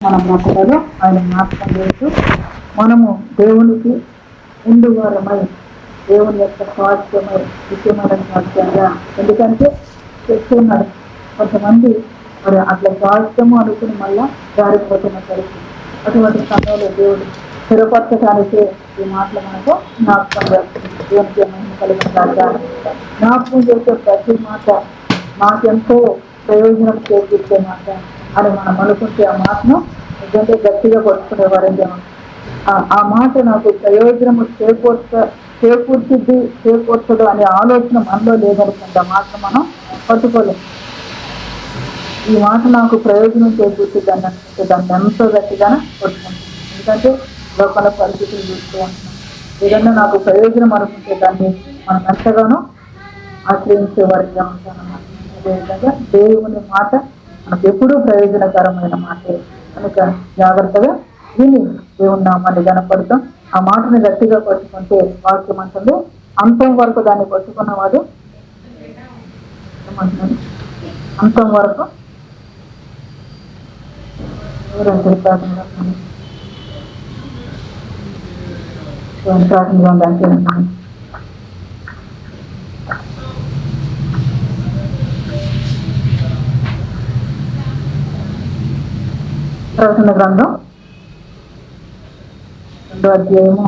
మన బ్రతుకులో ఆయన జ్ఞాపకం చేస్తూ మనము దేవునికి ముందువారమై దేవుని యొక్క స్వాస్థ్యమై ముఖ్యమైన స్వాస్థ్యంగా, ఎందుకంటే చెప్తున్నాడు కొంతమంది మరి అట్లా స్వాస్థ్యము అనుకుని మళ్ళా జారిపోతున్న పరిస్థితి. అటువంటి సమయంలో దేవుడు స్థిరపరచడానికి ఈ మాటలు మనకు జ్ఞాపకం చేస్తుంది. దేవునికి మహిమ కలిగిన జ్ఞాపకం చేసే ప్రతి మాట మాకెంతో ప్రయోజనం చేకూర్చే మాట అని మనం అనుకుంటే ఆ మాటను నిజంగా గట్టిగా పట్టుకునేవారంగా ఆ మాట నాకు ప్రయోజనము చేకూర్చదు అనే ఆలోచన మనలో లేదనుకుంటే ఆ మాట మనం పట్టుకోలేము. ఈ మాట నాకు ప్రయోజనం చేకూర్చుద్ది అని అనుకుంటే దాన్ని ఎంతో గట్టిగానే పట్టుకుంటాం. ఎందుకంటే లోపల పరిస్థితులు చూస్తూ ఉంటున్నాం. ఏదన్నా నాకు ప్రయోజనం అనుకుంటే దాన్ని మనం ఎంతగానో ఆశ్రయించే వారిగా ఉంటామన్నమాట. అదేవిధంగా దేవుని మాట మనకు ఎప్పుడూ ప్రయోజనకరమైన మాటే కనుక జాగ్రత్తగా విని దేవుని నామాన్ని కనపడతాం. ఆ మాటని గట్టిగా పట్టుకుంటే వాక్యం అంటుంది అంతం వరకు దాన్ని పట్టుకున్నవాడు ఏమంటున్నాడు, అంతం వరకు ప్రకటన గ్రంథం 2వ అధ్యాయము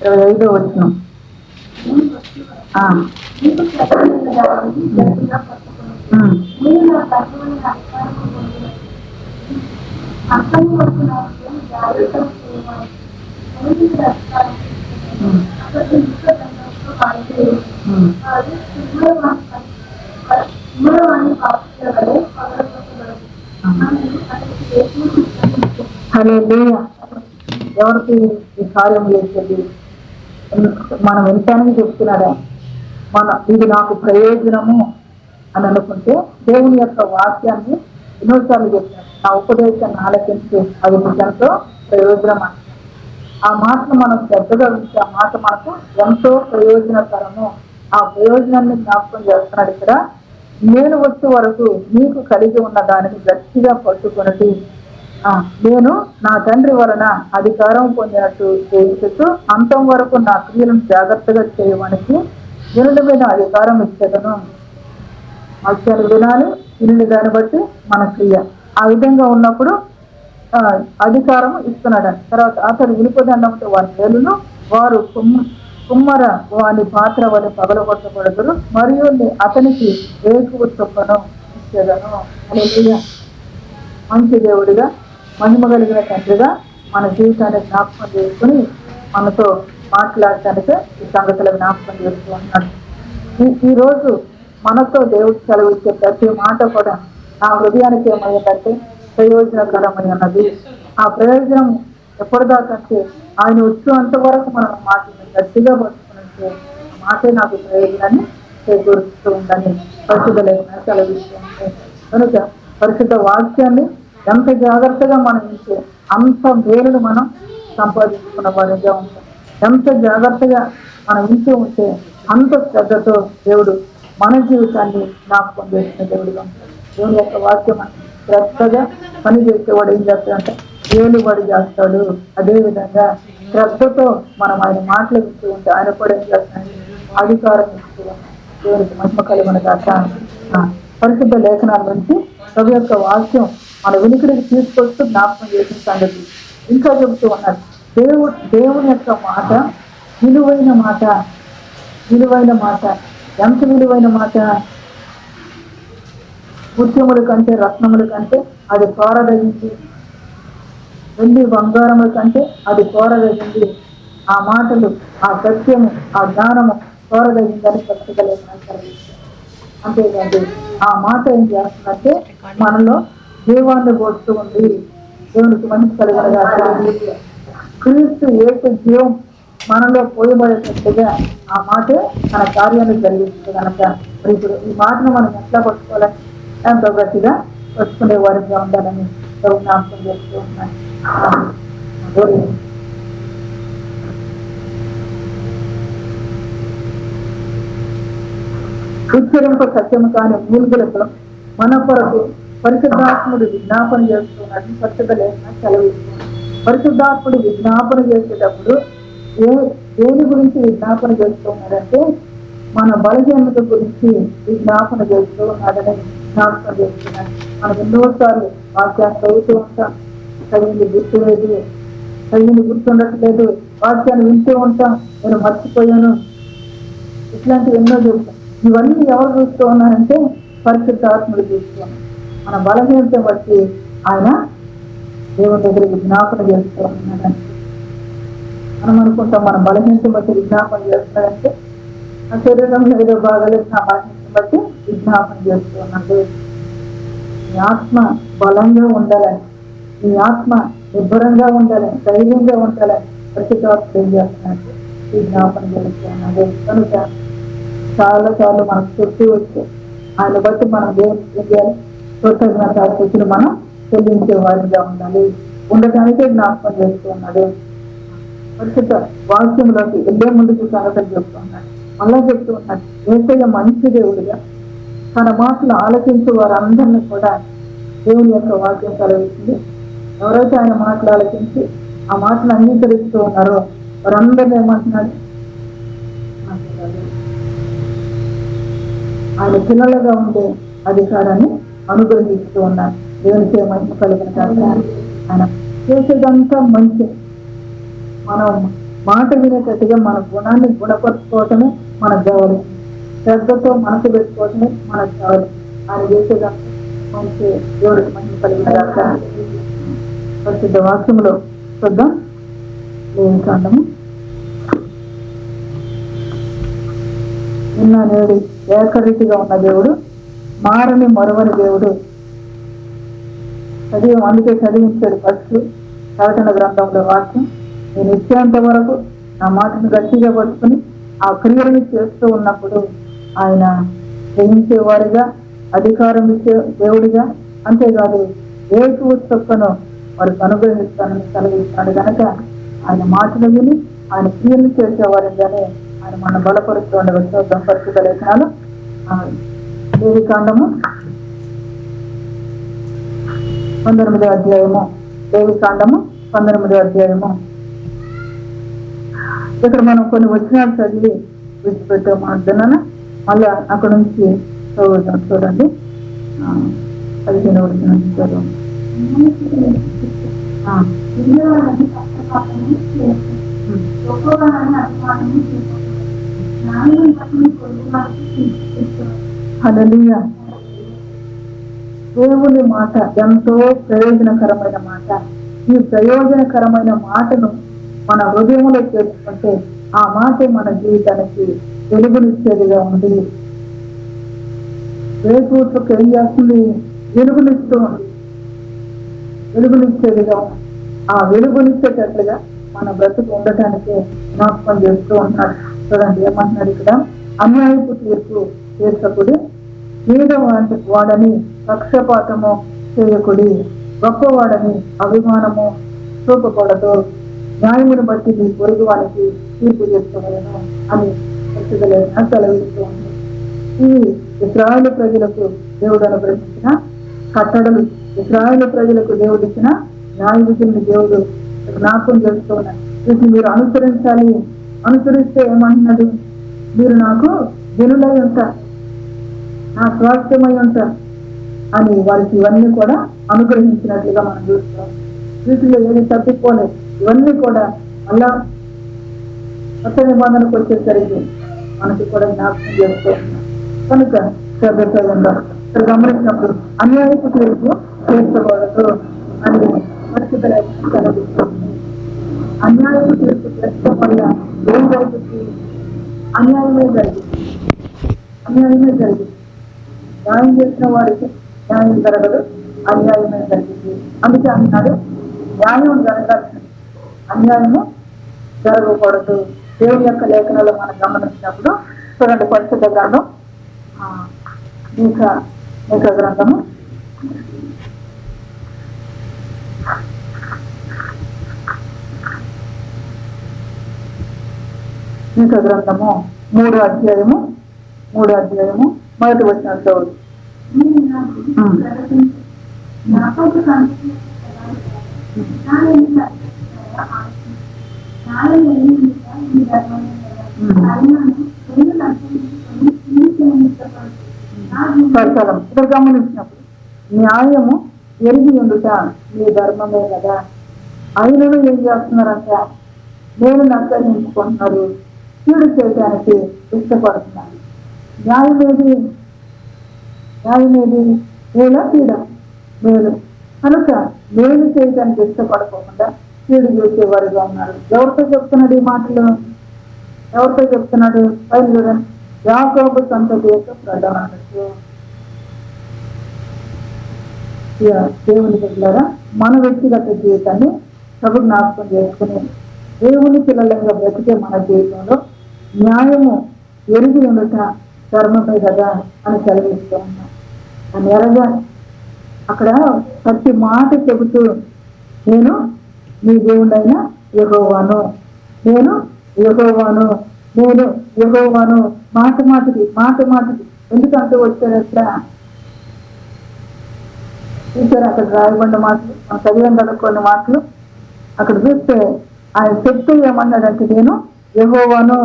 25వ వచనం. ఎవరికి ఈ కార్యం చేసేది మనం వింటానని చెప్తున్నారా, ఇది నాకు ప్రయోజనము అని అనుకుంటే దేవుని యొక్క వాక్యాన్ని ఎన్నోసార్లు చెప్పినారు. నా ఉపదేశాన్ని ఆలకించి అది ఎంతో ప్రయోజనం అంట. ఆ మాటను మనం శ్రద్ధగా ఉంచి ఆ మాట మనకు ఎంతో ప్రయోజనకరము. ఆ ప్రయోజనాన్ని జ్ఞాపకం చేస్తున్నాడు ఇక్కడ. నేను వచ్చే వరకు నీకు కలిగి ఉన్న దానిని గట్టిగా పట్టుకున్నది నేను నా తండ్రి వలన అధికారం పొందినట్టు చేయించుతూ అంతం వరకు నా క్రియలను జాగ్రత్తగా చేయడానికి వినుల మీద అధికారం ఇచ్చేదను. వాక్యాలు వినాలి, విని దాన్ని బట్టి మన క్రియ ఆ విధంగా ఉన్నప్పుడు అధికారం ఇస్తున్నాడు. తర్వాత అతడు వినిపోదండంతో వారి పేర్లను వారు కుమ్మర వాని పాత్ర వారి పగలగొట్టబడదురు మరియు అతనికి వేకువ చొప్పును ఇచ్చేదను. హల్లెలూయా. మంచి దేవుడిగా మహిమ కలిగిన తండ్రిగా మన జీవితాన్ని జ్ఞాపకం చేసుకుని మనతో మాట్లాడటానికి ఈ సంగతులు జ్ఞాపకం చేస్తూ ఉన్నాడు. ఈరోజు మనతో దేవుడు సెలవిచ్చే ప్రతి మాట కూడా నా హృదయానికి ఏమైందంటే ప్రయోజనకరమై ఉన్నది. ఆ ప్రయోజనం ఎప్పటిదాకంటే ఆయన వచ్చేంత వరకు మనం మాటని గట్టిగా పట్టుకుని మాటే నాకు ప్రయోజనాన్ని చేకూరుస్తూ ఉందని పరిశుద్ధ లేఖనం సెలవిస్తూ ఉంటాయి. కనుక పరిశుద్ధ వాక్యాన్ని ఎంత జాగ్రత్తగా మనం ఇస్తే అంత మేలును మనం సంపాదించుకున్న వారిగా ఉంటాం. ఎంత జాగ్రత్తగా మనం ఇంటూ ఉంటే అంత శ్రద్ధతో దేవుడు మన జీవితాన్ని జ్ఞాపకం చేసిన దేవుడిగా ఉంటాడు. దేవుని యొక్క వాక్యం శ్రద్ధగా పని చేసేవాడు ఏం చేస్తాడంటే ఏలుబడి చేస్తాడు. అదేవిధంగా శ్రద్ధతో మనం ఆయన మాటలు ఇస్తూ ఉంటే ఆయన కూడా ఏం చేస్తాడు, అధికారం ఇస్తూ ఉంటాం. దేవునికి మహిమ కలిగిన గాక. పరిశుద్ధ లేఖనాల నుంచి ప్రభు యొక్క వాక్యం మన వినికిడికి తీసుకొస్తూ జ్ఞాపకం చేసిన సంగతి ఇంకా చెబుతూ ఉన్నారు. దేవుని యొక్క మాట విలువైన మాట. ఎంత విలువైన మాట, ముత్యముల కంటే రత్నముల కంటే అది కోరదగింది, వెండి బంగారముల కంటే అది కోరదగింది. ఆ మాటలు, ఆ సత్యము, ఆ జ్ఞానము కోరదగిందని చెప్పగలిగిన. అంతేకాదు ఆ మాట ఏం చేస్తుందంటే మనలో జీవాన్ని పోస్తూ ఉంది. దేవునికి మంచి కలిగినగా క్రీస్తు యేసు జీవం మనలో పోయబడేటట్టుగా ఆ మాటే మన కార్యాన్ని జరిగిస్తుంది కనుక ఇప్పుడు ఈ మాటను మనం ఎట్లా పట్టుకోవాలని ఎంతో గట్టిగా పట్టుకునే వారిగా ఉండాలని జ్ఞాపకం చేస్తూ ఉన్నాను. ఉచ్చరింపు సత్యము కాని మూలుగులకు మన కొరకు పరిశుద్ధాత్ముడు విజ్ఞాపన చేస్తున్నట్టు పరిశుద్ధ లేఖనం సెలవిస్తున్నాడు. పరిశుద్ధాత్ముడు విజ్ఞాపన చేసేటప్పుడు దేని గురించి విజ్ఞాపన చేస్తున్నాడంటే మన బలహీనత గురించి విజ్ఞాపన చేస్తూ ఉన్నాడని జ్ఞాపకం చేస్తున్నాడు. మనం ఎన్నోసార్లు వాక్యాన్ని చదువుతూ ఉంటాం, చదివింది గుర్తులేదు, చదివింది గుర్తుండట్లేదు, వాక్యాన్ని వింటూ ఉంటాం, నేను మర్చిపోయాను, ఇట్లాంటివి ఎన్నో చెప్తాం. ఇవన్నీ ఎవరు చూస్తూ ఉన్నారంటే పరిశుద్ధాత్ముడు చూస్తూ ఉన్నాడు. మన బలహీనత బట్టి ఆయన దేవుని దగ్గర విజ్ఞాపన చేస్తూ ఉన్నాడని మనం అనుకుంటాం. మన బలహీనత బట్టి విజ్ఞాపన చేస్తున్నాడంటే నా శరీరంలో ఏదో బాగాలేదు, నా బలహీనత బట్టి విజ్ఞాపన చేస్తూ ఉన్నాడు. ఈ ఆత్మ బలంగా ఉండాలని, ఈ ఆత్మ నిబ్బరంగా ఉండాలని, ధైర్యంగా ఉండాలని పరిశుద్ధాత్ముడు ఏం చేస్తున్నాడు? విజ్ఞాపన చేస్తూ ఉన్నాడు. కనుక చాలా సార్లు మనకు చుట్టూ వచ్చి ఆయన బట్టి మనం దేవుని ఏం చేయాలి? కృతజ్ఞతాస్తుతులు మనం చెల్లించే వారిగా ఉండాలి. ఉండటానికే జ్ఞాపకం చేస్తూ ఉన్నాడు. పరిశుద్ధ వాక్యంలోకి వెళ్ళే ముందుకు సంగతులు చెప్తూ ఉన్నాడు. మళ్ళా చెప్తూ ఉన్నాడు, యేసయ్య మంచి దేవుడిగా తన మాటలు ఆలకించే వారందరినీ కూడా దేవుని యొక్క వాక్యం సెలవిస్తుంది. ఎవరైతే ఆయన మాటలు ఆలకించి ఆ మాటలు అంగీకరిస్తూ ఉన్నారో వారందరినీ ఏమంటున్నాడు? ఆయన పిల్లలుగా ఉండే అధికారాన్ని అనుగ్రహిస్తూ ఉన్నారు. దేవునికి మహిమ కలిగిన కాదు. ఆయన చేసేదంతా మంచి. మనం మాట వినేటట్టుగా మన గుణాన్ని గుణపరుచుకోవటమే మనకు కావాలి. శ్రద్ధతో మనసు పెట్టుకోవటమే మనకు కావాలి. ఆయన చేసేదంతా మంచి. దేవుడికి మహిమ కలిగిన కాదు. ప్రసిద్ధ వాక్యంలో చూద్దాం. లేఖనము నిన్న నేడు ఏకరీతిగా ఉన్న దేవుడు, మారని మరువని దేవుడు. అందుకే చదివించాడు ఫస్ట్ ప్రకటన గ్రంథంలో వాక్యం, నేను ఇచ్చేంత వరకు నా మాటను గట్టిగా పట్టుకుని ఆ క్రియలను చేస్తూ ఉన్నప్పుడు ఆయన జయించేవారిగా, అధికారం ఇచ్చే దేవుడిగా, అంతేకాదు ఏ చొక్కను వారికి అనుగ్రహిస్తానని కలిగిస్తాడు. కనుక ఆయన మాటలు విని ఆయన క్రియలు చేసేవారిగానే ఆయన మన బలపరుస్తూ ఉండవచ్చు. పరిశుద్ధ లేఖనాలు లేవికాండము 19వ అధ్యాయము, లేవికాండము 19వ అధ్యాయము. ఇక్కడ మనం కొన్ని వచనాలు చదివి విడిచిపెట్టే మాట్లాడినా మళ్ళా అక్కడ నుంచి చదువుతాం. చూడండి, 15వ వచనం చదువు. హల్లెలూయా. దేవుని మాట ఎంతో ప్రయోజనకరమైన మాట. ఈ ప్రయోజనకరమైన మాటను మన హృదయంలో చేర్చుకుంటే ఆ మాట మన జీవితానికి వెలుగునిచ్చేదిగా ఉంది. వేసూట్లకు ఏం చేస్తుంది? వెలుగునిస్తూ ఉంది, వెలుగునిచ్చేదిగా ఉంది. ఆ వెలుగునిచ్చేటట్లుగా మన బ్రతుకు ఉండటానికి జ్ఞాపకం చేస్తూ ఉంటాడు. చూడండి ఏమంటున్నాడు ఇక్కడ, అన్యాయపు తీర్పు తీర్చకుడి, వాడని పక్షపాతము చేయకుడి, గొప్పవాడని అభిమానము చూపకూడదు, న్యాయమును బట్టి మీ పొరుగు వారికి తీర్పు చేసుకోవలను అని సెలవిస్తూ ఉంది. ఈ ఇశ్రాయేలు ప్రజలకు దేవుడు అనుగ్రహించిన కట్టడలు, ఇశ్రాయేలు ప్రజలకు దేవుడు ఇచ్చిన న్యాయ విధుల్ని దేవుడు జ్ఞాపకం చేస్తూ ఉన్నాడు. వీటిని మీరు అనుసరించాలి. అనుసరిస్తే ఏమంటున్నాడు? మీరు నాకు వినులై ఉంటారు, నా స్వాస్థ్యమై ఉంటారు అని వారికి ఇవన్నీ కూడా అనుగ్రహించినట్లుగా మనం చూస్తాం. వీటిలో ఏది తప్పిపోలేదు. ఇవన్నీ కూడా మళ్ళా కొత్త నిబంధనకు వచ్చేసరికి మనకి కూడా జ్ఞాపకం చేస్తూ ఉన్నాం. కనుక శ్రద్ధతో ఉండాలి. ఇక్కడ గమనించినప్పుడు అన్యాయపు తీర్పు తీర్చకూడదు అని పరిస్థితి సెలవిస్తుంది. అన్యాయపు తీర్పు తీర్చడం వల్ల ఏం జరుగుతుంది? అన్యాయమే జరిగింది. అన్యాయమే జరిగింది. న్యాయం చేసిన వారికి న్యాయం జరగదు, అన్యాయమే జరిగింది. అందుకే అన్నాడు, న్యాయం జరగాల్సింది, అన్యాయము జరగకూడదు. దేవుని యొక్క లేఖనాలు మనం గమనించినప్పుడు చూడండి, పరిశుద్ధ గ్రంథం మీకా గ్రంథము 3వ అధ్యాయము 1వ వచనం చదువు. ఇక్కడ గమనించినప్పుడు న్యాయము ఎరిగి ఉండుట మీ ధర్మమే కదా. అయినను ఏం చేస్తున్నారంటే నేను నచ్చరించుకుంటున్నారు, కీడు చేయడానికి ఇష్టపడుతున్నాను. న్యాయం ఏది? న్యాయం ఏది? మేలా కీడా? మేలు. కనుక మేలు చేయడానికి ఇష్టపడకుండా కీడు చేసేవారుగా ఉన్నారు. ఎవరితో చెప్తున్నాడు ఈ మాటలు? ఎవరితో చెప్తున్నాడు? పైన చూడండి, యాకోబు సంతతి యొక్క ప్రధానులకు. దేవుని పిల్లరా, మన వ్యక్తిగత జీవితాన్ని ప్రభు జ్ఞాపకం చేసుకుని దేవుని పిల్లలంగా బ్రతికే మన జీవితంలో న్యాయము ఎరిగి ఉండట ధర్మమే కదా అని సెలవిస్తూ ఉన్నాం. అని ఎరగా అక్కడ ప్రతి మాట చెబుతూ నేను నీ దేవుడైన యెహోవాను, నేను యెహోవాను, నేను యెహోవాను, మాట మాటకి ఎందుకంటూ వచ్చారు అక్కడ చూసారు. అక్కడ రాయబడిన మాటలు మనం చదివాం కదా కొన్ని మాటలు. అక్కడ చూస్తే ఆయన చెప్తూ ఏమన్నాడంటే నేను యెహోవాను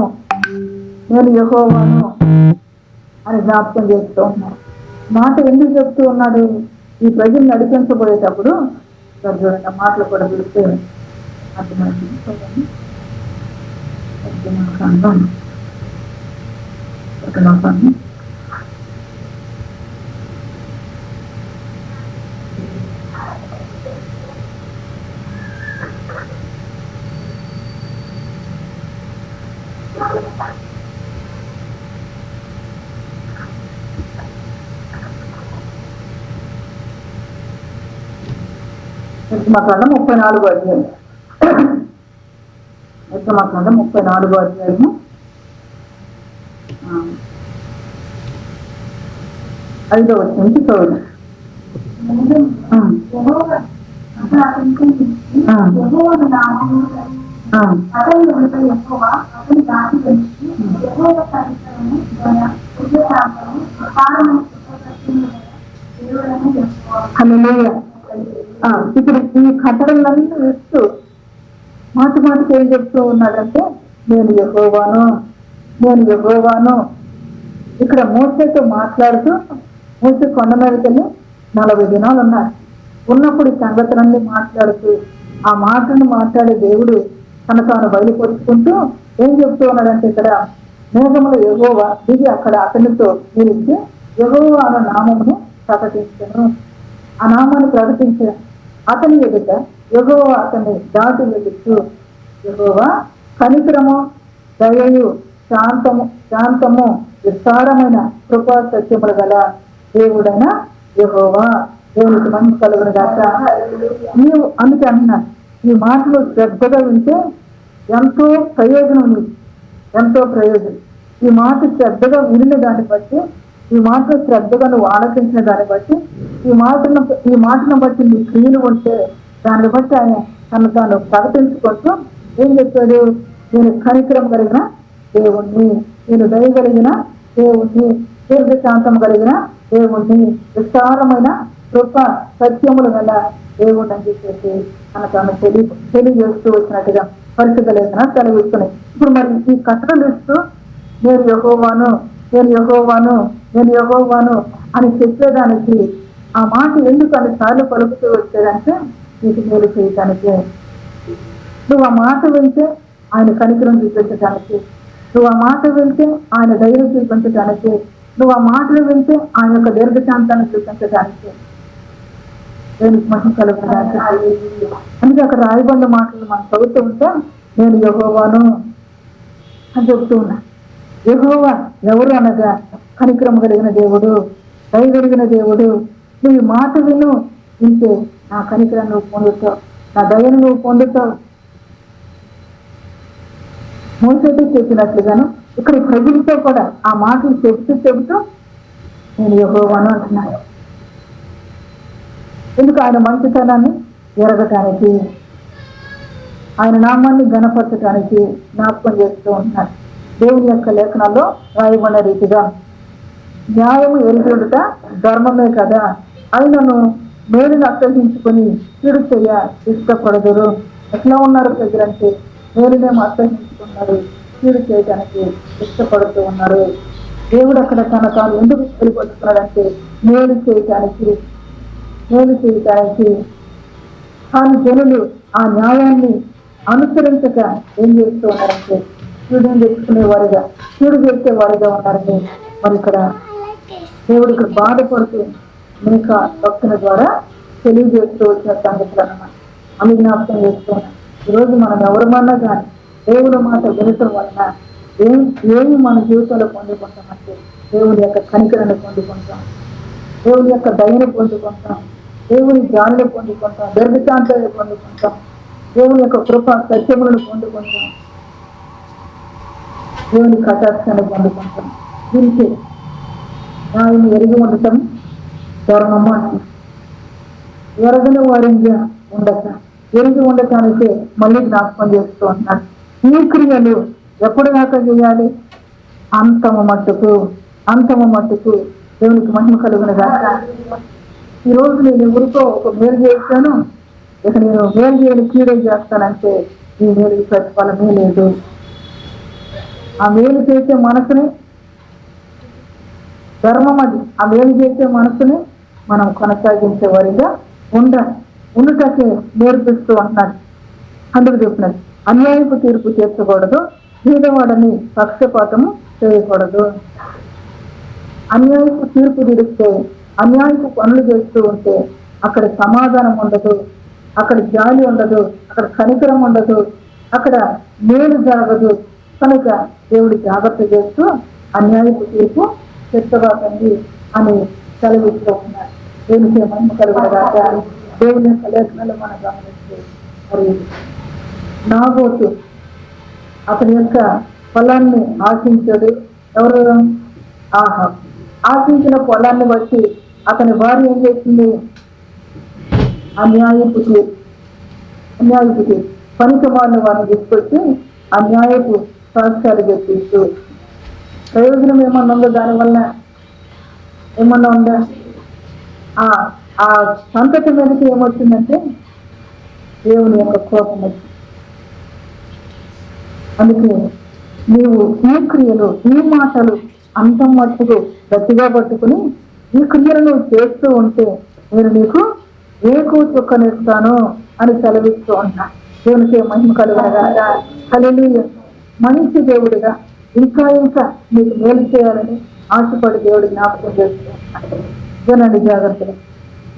అని జ్ఞాపకం చేస్తూ ఉన్నాడు. మాట ఎందుకు చెప్తూ ఉన్నాడు? ఈ ప్రజలు నడిపించబోయేటప్పుడు చూడండి మాటలు కూడా చూస్తే అర్థమైంది. నిర్గమకాండం 34వ అధ్యాయం. నిర్గమకాండం 34వ అధ్యాయము 5వ వచనం నుంచి చదువు. ఇప్పుడు ఈ కట్టడలన్నీ ఇస్తూ మాటికి ఏం చెప్తూ ఉన్నాడంటే నేను యెహోవాను. ఇక్కడ మోసేతో మాట్లాడుతూ మోసే కొండ మీదకి వెళ్ళి 40 దినాలు ఉన్నప్పుడు ఈ సంగతులన్నీ మాట్లాడుతూ ఆ మాటను మాట్లాడే దేవుడు తాను బయలుపరుచుకుంటూ ఏం చెప్తూ ఉన్నాడంటే ఇక్కడ మేఘములో యెహోవా దిగి అక్కడ అతనితో నిలిచి యెహోవా అన్న నామమును ప్రకటించను. ఆ నామాన్ని ప్రకటించిన అతని ఎదుట యెహోవా అతన్ని దాటి వెళుతూ యెహోవా కనికరము, దయయు, శాంతము విస్తారమైన కృపా సత్యములు గల దేవుడైన యెహోవా. దేవునికి మంచి కలుగును గాక. నీవు అందుకే అంటున్నాను, ఈ మాటలు శ్రద్ధగా వింటే ఎంతో ప్రయోజనం. ఈ మాట శ్రద్ధగా వినిన దాన్ని బట్టి, ఈ మాటలు శ్రద్ధగా నువ్వు ఆలోచించిన దాన్ని బట్టి, ఈ మాటను బట్టి నీ క్రియలు ఉంటే దాన్ని బట్టి ఆయన తాను ప్రకటించుకుంటూ ఏం చెప్పాడు? నేను కనికరం కలిగిన దేవుణ్ణి, నేను దయ కలిగిన దేవుణ్ణి, దీర్ఘశాంతం కలిగిన దేవుణ్ణి, విస్తారమైన కృప సత్యములు గల దేవుణ్ణి అని చెప్పేసి తాను తెలియజేస్తూ వచ్చినట్టుగా పరిస్థితి లేకుండా సెలవిస్తున్నాయి. ఇప్పుడు మరి ఈ కట్టడలు ఇస్తూ నేను యెహోవాను అని చెప్పేదానికి ఆ మాట ఎందుకు అన్నిసార్లు పలుకుతూ వచ్చేదంటే నీకు మేలు చేయటానికి. నువ్వు ఆ మాట వింటే ఆయన కనికరం చూపించడానికి, నువ్వు ఆ మాట వింటే ఆయన ధైర్యం చూపించడానికి, నువ్వు ఆ మాటలు వింటే ఆయన యొక్క దీర్ఘశాంతాన్ని చూపించడానికి. దేవునికి మహిమ కలుగుతుంది. అందుకే అక్కడ రాయబడిన మాటలు మనం చదువుతూ ఉంటే నేను యెహోవాను అని చెప్తూ ఉన్నా. యెహోవా ఎవరు అనగా కనికరం కలిగిన దేవుడు, దయ కలిగిన దేవుడు. నువ్వు ఈ మాట వింటే నా కనికరం నువ్వు పొందుతావు, నా దయను నువ్వు పొందుతావు. మోసేతో చెప్పినట్లుగాను ఇక్కడ ప్రజలతో కూడా ఆ మాటలు చెబుతూ నేను యెహోవాను అంటున్నాను. ఎందుకు? ఆయన మంచితనాన్ని ఎరగటానికి, ఆయన నామాన్ని ఘనపరచడానికి జ్ఞాపకం చేస్తూ ఉంటున్నాడు. దేవుని యొక్క లేఖనాల్లో రాయబడిన రీతిగా న్యాయము ఎరిగి ఉండుట ధర్మమే కదా, ఆయనను మేలుని అసహించుకొని కీడు చేయ ఇష్టపడదురు. ఎట్లా ఉన్నారు ప్రజలంటే మేలునేమో అసహించుకున్నారు, కీడు చేయడానికి ఇష్టపడుతూ ఉన్నారు. దేవుడు అక్కడ తాను ఎందుకు వెళ్ళిపోతున్నాడంటే మేలు చేయటానికి కానీ జనులు ఆ న్యాయాన్ని అనుసరించక ఏం చేస్తూ ఉన్నారంటే కీడుని తెచ్చుకునే వారిగా, కీడు చేసే వారిగా ఉన్నారని మరి ఇక్కడ దేవుడు ఇక్కడ బాధపడుతూ మేక భక్తుల ద్వారా తెలియజేస్తూ వచ్చిన సంగతులు అన్నమాట. అవి జ్ఞాపకం చేస్తున్నాం. ఈరోజు మనం ఎవరమన్నా కానీ దేవుని మాట వినటం వలన ఏమి మన జీవితంలో పొందుకుంటామంటే దేవుని యొక్క కనికరను పొందుకుంటాం, దేవుని యొక్క దయను పొందుకుంటాం, దేవుని జ్ఞానాన్ని పొందుకుంటాం, దీర్ఘశాంతాన్ని పొందుకుంటాం, దేవుని యొక్క కృప సత్యములను పొందుకుంటాం, దేవుని కటాక్షాన్ని పొందుకుంటాం. దీనికి న్యాయం ఎరిగి ఉండటం ధర్మము అంటున్నాం. ఎరగని వారిగా ఉండక ఎరిగి ఉండటానికి మళ్ళీ జ్ఞాపకం చేస్తూ ఉంటున్నాడు. ఈ క్రియలు ఎప్పుడు దాకా చేయాలి? అంతము మట్టుకు దేవునికి మహిమ కలుగును గాక. ఈ రోజు నేను ఎవరికో ఒక మేలు చేస్తాను, ఇక నేను మేలు చేయని కీడే చేస్తానంటే ఈ మేలుకి ప్రతిఫలమే లేదు. ఆ మేలు చేసే మనసుని ధర్మం అది. ఆ మేలు చేసే మనసుని మనం కొనసాగించే వారిగా ఉండటకే నేర్పిస్తూ అంటున్నాడు. అందుకు చెప్పినాడు, అన్యాయపు తీర్పు తీర్చకూడదు, పేదవాడని పక్షపాతము చేయకూడదు. అన్యాయపు తీర్పు తీరిస్తే, అన్యాయపు పనులు చేస్తూ ఉంటే అక్కడ సమాధానం ఉండదు, అక్కడ జాలి ఉండదు, అక్కడ కనికరం ఉండదు, అక్కడ మేలు జరగదు. కనుక దేవుడు జాగ్రత్త చేస్తూ అన్యాయపు తీర్పు తీర్చబాకండి అని సెలవిస్తూ ఉన్నారు. దేవునికి మహిమ కలుగునుగాక. దేవుని యొక్క లేఖనాలు మనం గమనిస్తే మరి నాబోతు అతని యొక్క పొలాన్ని ఆశించాడు. ఎవరు? ఆహాబు. ఆశించిన పొలాన్ని బట్టి అతని భార్య ఏం చేసింది? అన్యాయపు పనికి మాలిన వారిని తీసుకొచ్చి అన్యాయపు సాక్ష్యాలు చెప్పిస్తూ ప్రయోజనం ఏమన్నా ఉందో? దానివల్ల ఏమన్నా ఉందా? ఆ సంతతి మీదకి ఏమొచ్చిందంటే దేవుని యొక్క కోపం వచ్చింది. అందుకే నీవు ఈ క్రియలు, ఈ మాటలు అంతం మట్టుకు గట్టిగా పట్టుకుని ఈ క్రియలను చేస్తూ ఉంటే నేను నీకు ఏకో చుక్కనిస్తాను అని సెలవిస్తూ ఉన్నా. దేవునికి మహిమ కలుగునుగాక. హల్లెలూయా. మంచి దేవుడిగా ఇంకా నీకు మేలు చేయాలని ఆశపడి దేవుడు జ్ఞాపకం చేస్తూ ఉన్నాడు. జాగ్రత్తగా.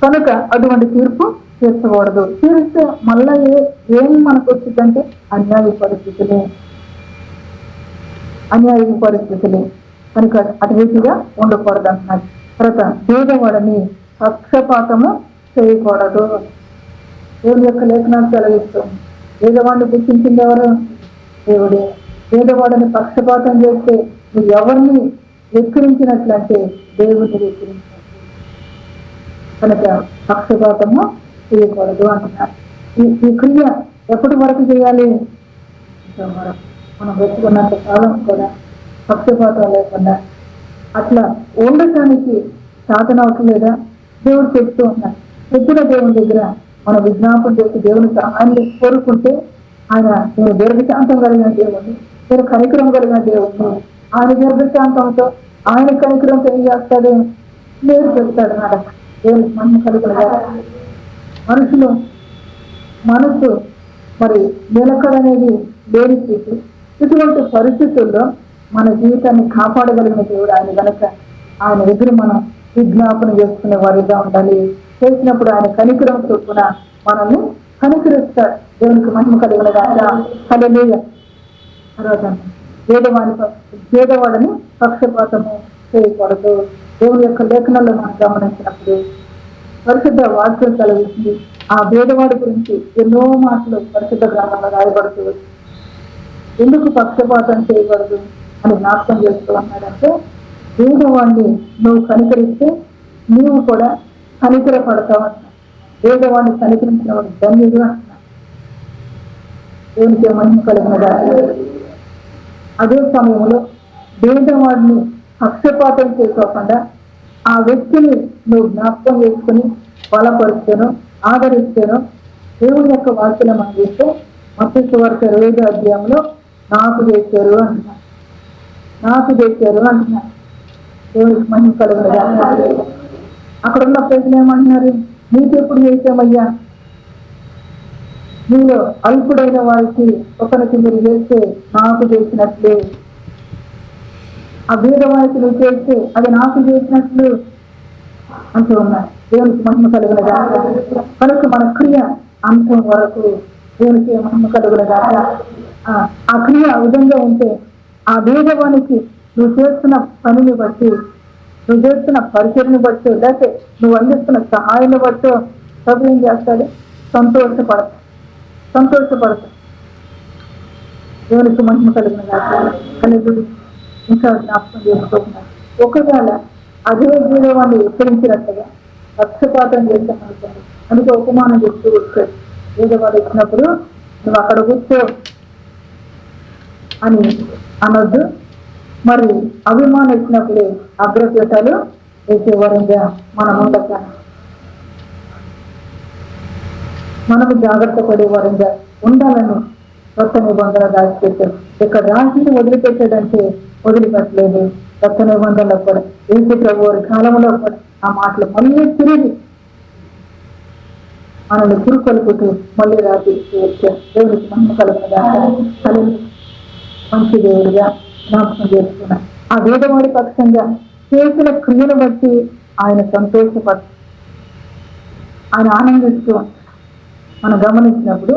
కనుక అటువంటి తీర్పు తీర్చకూడదు. తీరిస్తే మళ్ళా ఏం మనకు వచ్చిందంటే అన్యాయ పరిస్థితులే. కనుక అటు రీతిగా ఉండకూడదు అంటున్నాడు. తర్వాత పేదవాడని పక్షపాతము చేయకూడదు. దేవుని యొక్క లేఖనాలు సెలవిస్తుంది. పేదవాడిని గుర్తించింది ఎవరు? దేవుడే. పేదవాడిని పక్షపాతం చేస్తే నువ్వు ఎవరిని వెక్కిరించినట్లంటే దేవుడిని వెక్కిరించినట్లు. కనుక పక్షపాతము చేయకూడదు అంటున్నారు. ఈ క్రియ ఎప్పటి వరకు చేయాలి? మనం వెతుకున్నంత కాలం కూడా పక్షపాతం లేకుండా అట్లా ఉండటానికి సాధన అవట్లేదా? దేవుడు చెప్తూ ఉన్నాడు. ఎప్పుడు దేవుని దగ్గర మన విజ్ఞాపన చేసి దేవుని సహాయాన్ని కోరుకుంటే ఆయన నేను దీర్ఘశాంతం కలిగిన దేవుణ్ణి, నేను కనికరం కలిగిన దేవుణ్ణి, ఆయన దీర్ఘశాంతంతో ఆయన కనికరంతో ఏం చేస్తాడు? లేరు చెప్తాడు నాడక. దేవునికి మహిమ కలుగునుగా. మనసు మరి నిలకడనేది లేని స్థితి. ఇటువంటి పరిస్థితుల్లో మన జీవితాన్ని కాపాడగలిగిన దేవుడు ఆయన. కనుక ఆయన దగ్గర మనం విజ్ఞాపన చేసుకునే వారిగా ఉండాలి. చేసినప్పుడు ఆయన కనికరం చొప్పున మనల్ని కనికరిస్తాడు. దేవునికి మహిమ కలుగునుగా. హల్లెలూయా. తర్వాత పేదవాడిని పక్షపాతము చేయకూడదు. దేవుని యొక్క లేఖనాల్లో మనం గమనించినప్పుడు పరిశుద్ధ వాక్యం కలిగింది. ఆ పేదవాడి గురించి ఎన్నో మాటలు పరిశుద్ధ గ్రంథంలో రాయబడుతూ ఎందుకు పక్షపాతం చేయకూడదు అని జ్ఞాపకం చేస్తూ ఉన్నాడంటే పేదవాడిని నువ్వు కనికరిస్తే నీవు కూడా కనికర పడతావు అంటున్నా. పేదవాడిని కనికరించిన వాడు ధన్యుడు అంటున్నా. దేవునికి మహిమ కలిగినదా. అదే సమయంలో పేదవాడిని పక్షపాతం చేసుకోకుండా ఆ వ్యక్తిని నువ్వు జ్ఞాపకం చేసుకుని బలపరుస్తాను, ఆదరిస్తాను. దేవుని యొక్క వాక్యం మనం చూస్తే మత్తయి సువార్త 25వ అధ్యాయంలో నాకు చేశారు అంటున్నారు. నాకు చేశారు అంటున్నారు. దేవునికి మహిమ కలుగునుగాక. అక్కడ ఉన్న ప్రజలు ఏమంటున్నారు? నీకెప్పుడు చేసామయ్యా? మీరు అల్పుడైన వారికి ఒకరికి మీరు చేస్తే నాకు చేసినట్లు, ఆ బీద వారికి నువ్వు చేస్తే అది నాకు చేసినట్లు అంటూ ఉన్నాయి. దేవునికి మహిమ కలుగునుగాక. కనుక మన క్రియ అంతం వరకు దేవునికి మహిమ కలుగునుగాక. ఆ క్రియ ఆ విధంగా ఉంటే ఆ బీదవానికి నువ్వు చేస్తున్న పనిని బట్టి, నువ్వు చేస్తున్న పరిచయని బట్టి, లేకపోతే నువ్వు అందిస్తున్న సహాయాన్ని బట్టి ప్రభు ఏం చేస్తాడు? సంతోషపడతాడు. దేవునికి మహిమ కలుగునుగాక. ఇంకా జ్ఞాపకం చేసుకోకుండా ఒకవేళ అదే బీదవాన్ని హెచ్చరించినట్టుగా పక్షపాతం చేస్తామనుకోండి, అందుకే ఉపమానం చెప్తూ వచ్చాడు. బీదవాడు వచ్చినప్పుడు నువ్వు అక్కడ కూర్చో అని అనొద్దు. మరి అభిమానం ఇచ్చినప్పుడు అగ్రపీఠాలు వేసేవారంగా మనం ఉండక, మనము జాగ్రత్త పడేవారంగా ఉండాలని కొత్త నిబంధన దాచిపెట్టారు. ఇక్కడ రాజుని వదిలిపెట్టాడంటే వదిలిపెట్టలేదు. కొత్త నిబంధనలో కూడా యేసు ప్రభు వారి కాలంలో కూడా ఆ మాటలు మళ్ళీ తిరిగి మనల్ని కురుకొలుపుతూ మళ్ళీ రాజు వచ్చారు. దేవుడికి మహిమ కలుగునుగాక. మంచి దేవుడిగా జ్ఞాపకం చేసుకున్నాను. ఆ వేదవాడి పక్షంగా చేసిన క్రియను బట్టి ఆయన సంతోషపడు, ఆయన ఆనందిస్తూ మనం గమనించినప్పుడు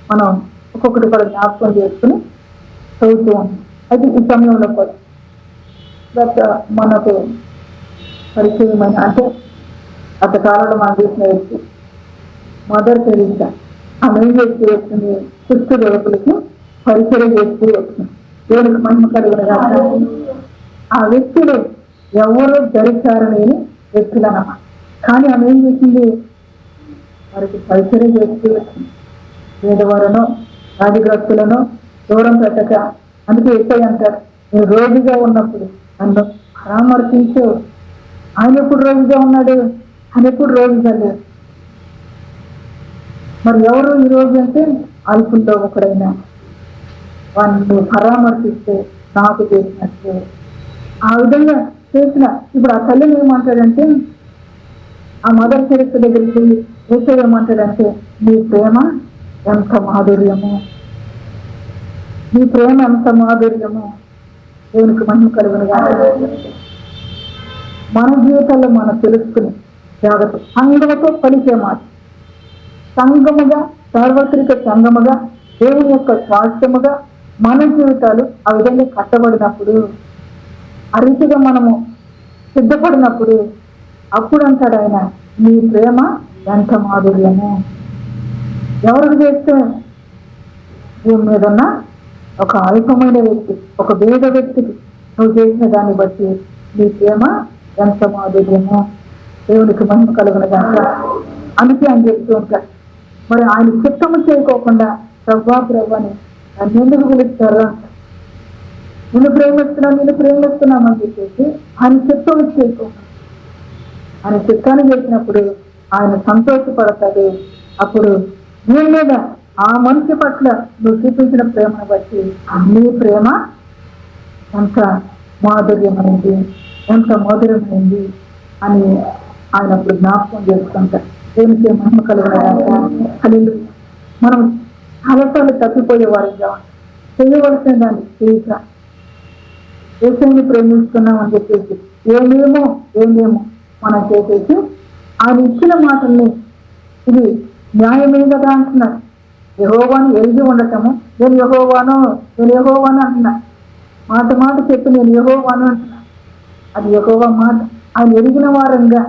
మనం ఒక్కొక్కటి కూడా జ్ఞాపకం చేసుకుని చదువుతూ ఉంటాం. అయితే ఈ సమయంలో కూడా మనకు పరిచయమైన అంటే గత కాలంలో మనం చూసిన వ్యక్తి మదర్ తెరీసా. ఆమె ఏం చేస్తూ వచ్చింది? కుష్టు రోగులకి పరిచయం చేస్తూ వచ్చింది. దేవుడికి మహిమ కలుగునుగాక. ఆ వ్యక్తులు ఎవరు ధరించారని వ్యక్తులన్నమాట. కానీ ఆమె ఏం చేసింది? వారికి పరిచయం చేస్తూ వచ్చింది. పేదవారను రాజగ్రస్తులను దూరం పెట్టక. అందుకే ఎక్కడి అంటారు, నేను రోగిగా ఉన్నప్పుడు నన్ను పరామర్శించు. ఆయన ఎప్పుడు రోగిగా ఉన్నాడు? ఆయన ఎప్పుడు రోగిగా లేడు. మరి ఎవరు ఈ రోగి అంటే అల్పుల్లో ఒకడైనా వాడిని పరామర్శిస్తే నాకు చేసినట్టు. ఆ విధంగా చేసిన ఇప్పుడు ఆ తల్లిని ఏమంటాడంటే, ఆ మదర్ చరిత్ర దగ్గరికి వేసే ఏమంటాడంటే, నీ ప్రేమ ఎంత మాధుర్యము, నీ ప్రేమ ఎంత మాధుర్యము. దేవునికి మహిమ కలుగునుగాక. మన జీవితంలో మనం తెలుసుకుని జాగ్రత్త సంఘముతో పలికే మాట, సంఘముగా సార్వత్రిక సంఘముగా దేవుని యొక్క స్వాస్థ్యముగా మన జీవితాలు ఆ విధంగా కట్టబడినప్పుడు, ఆ రీతిగా మనము సిద్ధపడినప్పుడు అప్పుడు అంటాడు ఆయన, నీ ప్రేమ ఎంత మాధుర్యము. ఎవరికి చేస్తే? భూమి మీద ఉన్న ఒక అల్పమైన వ్యక్తి, ఒక బీద వ్యక్తికి నువ్వు చేసిన దాన్ని బట్టి నీ ప్రేమ ఎంత మాధుర్యము. దేవునికి మహిమ కలుగునుగాక. అందుకే ఆయన చెప్తూ ఉంటాడు, మరి ఆయన చిత్తము చేయకోకుండా ప్రభాని నన్ను ఎందుకు పిలుస్తారా? నిన్ను ప్రేమిస్తున్నామని చెప్పేసి ఆయన చిత్తం చేయకోకుండా, ఆయన చిత్తాన్ని చేసినప్పుడు ఆయన సంతోషపడతాడు. అప్పుడు నీ మీద ఆ మనిషి పట్ల నువ్వు చూపించిన ప్రేమను బట్టి నీ ప్రేమ ఎంత మాధుర్యమైంది, ఎంత మధురమైంది అని ఆయన అప్పుడు జ్ఞాపకం చేసుకుంటారు. దేనికి మహిమ కలుగునుగాక. మనం చాలాసార్లు తప్పిపోయేవారుగా చేయవలసిన దాన్ని చేయక దేశాన్ని ప్రేమిస్తున్నామని చెప్పేసి ఏమేమో మనం చేసేసి ఆయన ఇచ్చిన మాటల్ని ఇది న్యాయమే కదా అంటున్నారు. యెహోవాను ఎరిగి ఉండటము, నేను యెహోవాను అంటున్నా. మాట చెప్పి నేను యెహోవాను అంటున్నా. అది యెహోవా మాట. ఆయన ఎరిగిన వారంగా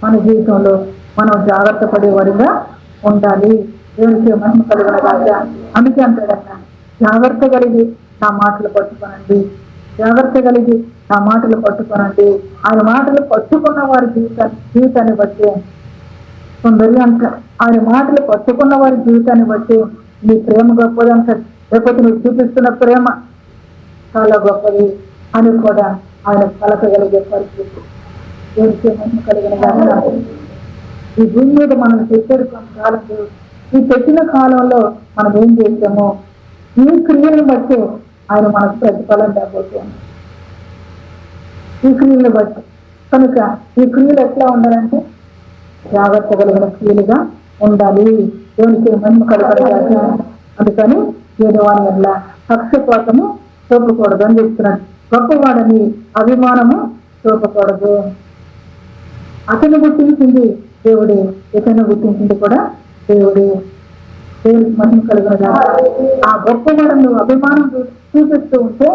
మన జీవితంలో మనం జాగ్రత్త పడేవారిగా ఉండాలి. దేవునికి మహిమ కలుగునుగాక. అందుకే అంటాడన్న, జాగ్రత్త కలిగి నా మాటలు పట్టుకోనండి, జాగ్రత్త కలిగి నా మాటలు పట్టుకోనండి. ఆయన మాటలు పట్టుకున్న వారి జీవితాన్ని బట్టి కొందరు అంటారు, ఆయన మాటలు పట్టుకున్న వారి జీవితాన్ని బట్టి నీ ప్రేమ గొప్పది అంటాడు. లేకపోతే నువ్వు చూపిస్తున్న ప్రేమ చాలా గొప్పది అని కూడా ఆయన పలకగలిగే పరిస్థితి. దేవునికి మహిమ కలుగునుగాక. ఈ భూమి మీద మనం పెట్టాడు కొంతకాలం దేవుడు. ఈ పెట్టిన కాలంలో మనం ఏం చేసామో ఈ క్రియలను బట్టి ఆయన మనకు ప్రతిఫలం లేకపోతుంది. ఈ క్రియలను బట్టి కనుక ఈ క్రియలు ఎట్లా ఉండాలంటే జాగ్రత్త కలిగిన క్రియలుగా ఉండాలి. దేవునికి మహిమ కలగాలి. అందుకని పేదవాని వల్ల పక్షపాతము చూపకూడదు అని చెప్తున్నాడు. గొప్పవాడని అభిమానము చూపకూడదు. అతను గుర్తించింది దేవుడే, ఇతను గుర్తించింది కూడా దేవుడే. దేవుడికి మహిమ కలుగునగా. ఆ గొప్పవాడను అభిమానం చూపిస్తూ ఉంటే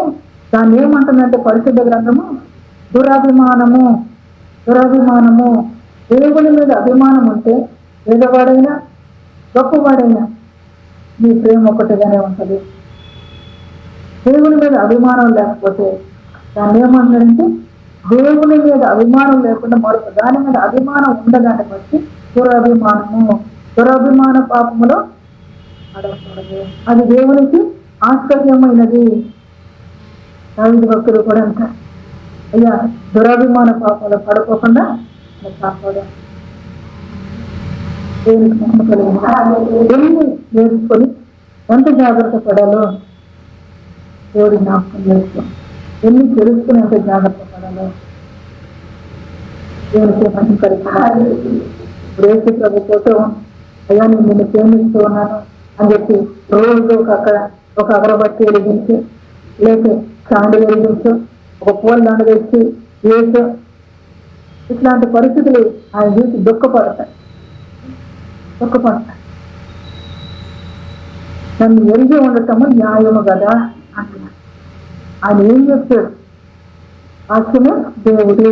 దాన్ని ఏమంటుందంటే పరిశుద్ధ గ్రంథము దురభిమానము. దురభిమానము. దేవుని మీద అభిమానం ఉంటే పేదవాడైనా గొప్పవాడైనా నీ ప్రేమ ఒకటిగానే ఉంటుంది. దేవుని మీద అభిమానం లేకపోతే దాన్ని ఏమంటారంటే దేవుని మీద అభిమానం లేకుండా మరొక దాని మీద అభిమానం ఉండదాన్ని బట్టి దురభిమానము. దురభిమాన పాపములో అడగకూడదు. అది దేవునికి ఆశ్చర్యమైనది. దావీదు భక్తుడు కూడా అంటారు, అయ్యా దురభిమాన పాపంలో పడుకోకుండా కాపాడు. దేవునికి మహిమ కలిగింది. ఎన్ని నేర్చుకొని ఎంత జాగ్రత్త పడాలో దేవుడి జ్ఞాపకం చేసుకో. ఎన్ని తెలుసుకుని ఎంత జాగ్రత్త పడాలో దేవునికి మహిమ కలిగింది. రేపు ప్రభుత్వంతో అయ్యా నేను నిన్ను ప్రేమిస్తూ ఉన్నాను అని చెప్పి రోజు ఒక అగరబత్తి వెలిగించి లేక చాండి వెలిగించు, ఒక పూల దండ తెచ్చి వేసు, ఇట్లాంటి పరిస్థితులు ఆయన చూసి దుఃఖపడతాయి. నన్ను ఎరిగి ఉండటము న్యాయము కదా అంటున్నాడు. ఆయన ఏం చెప్తాడు? వాక్యము దేవుడు.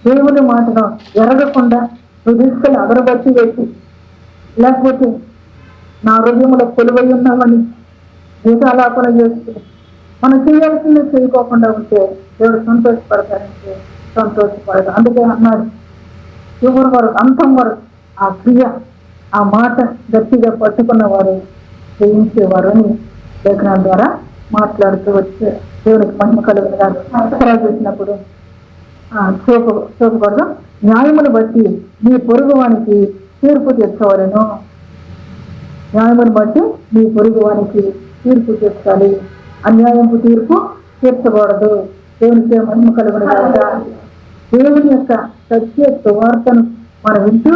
దేవుని మాటను ఎరగకుండా నువ్వు తీసుకెళ్ళి అగరబత్తి వేసి లేకపోతే నా హృదయంలో కొలువై ఉన్నామని గీతాలాపన చేస్తూ మనం చేయాల్సింది చేయకోకుండా ఉంటే దేవుడు సంతోషపడతారంటే సంతోషపడతారు. అందుకే అన్నాడు చివరి వరకు అంతం వరకు ఆ క్రియ ఆ మాట గట్టిగా పట్టుకున్న వారు జయించేవారు అని లేఖనాల ద్వారా మాట్లాడుతూ వచ్చే దేవునికి మహిమ కలుగునగా చూసినప్పుడు చూపకూడదు. న్యాయమును బట్టి నీ పొరుగు వానికి తీర్పు తెచ్చేవారను. న్యాయమును బట్టి నీ పొరుగు వానికి తీర్పు తెచ్చాలి. అన్యాయపు తీర్పు తీర్చకూడదు. దేవునికి మహిమ కలుగునగా. దేవుని యొక్క సత్య సువార్తను మనం వింటూ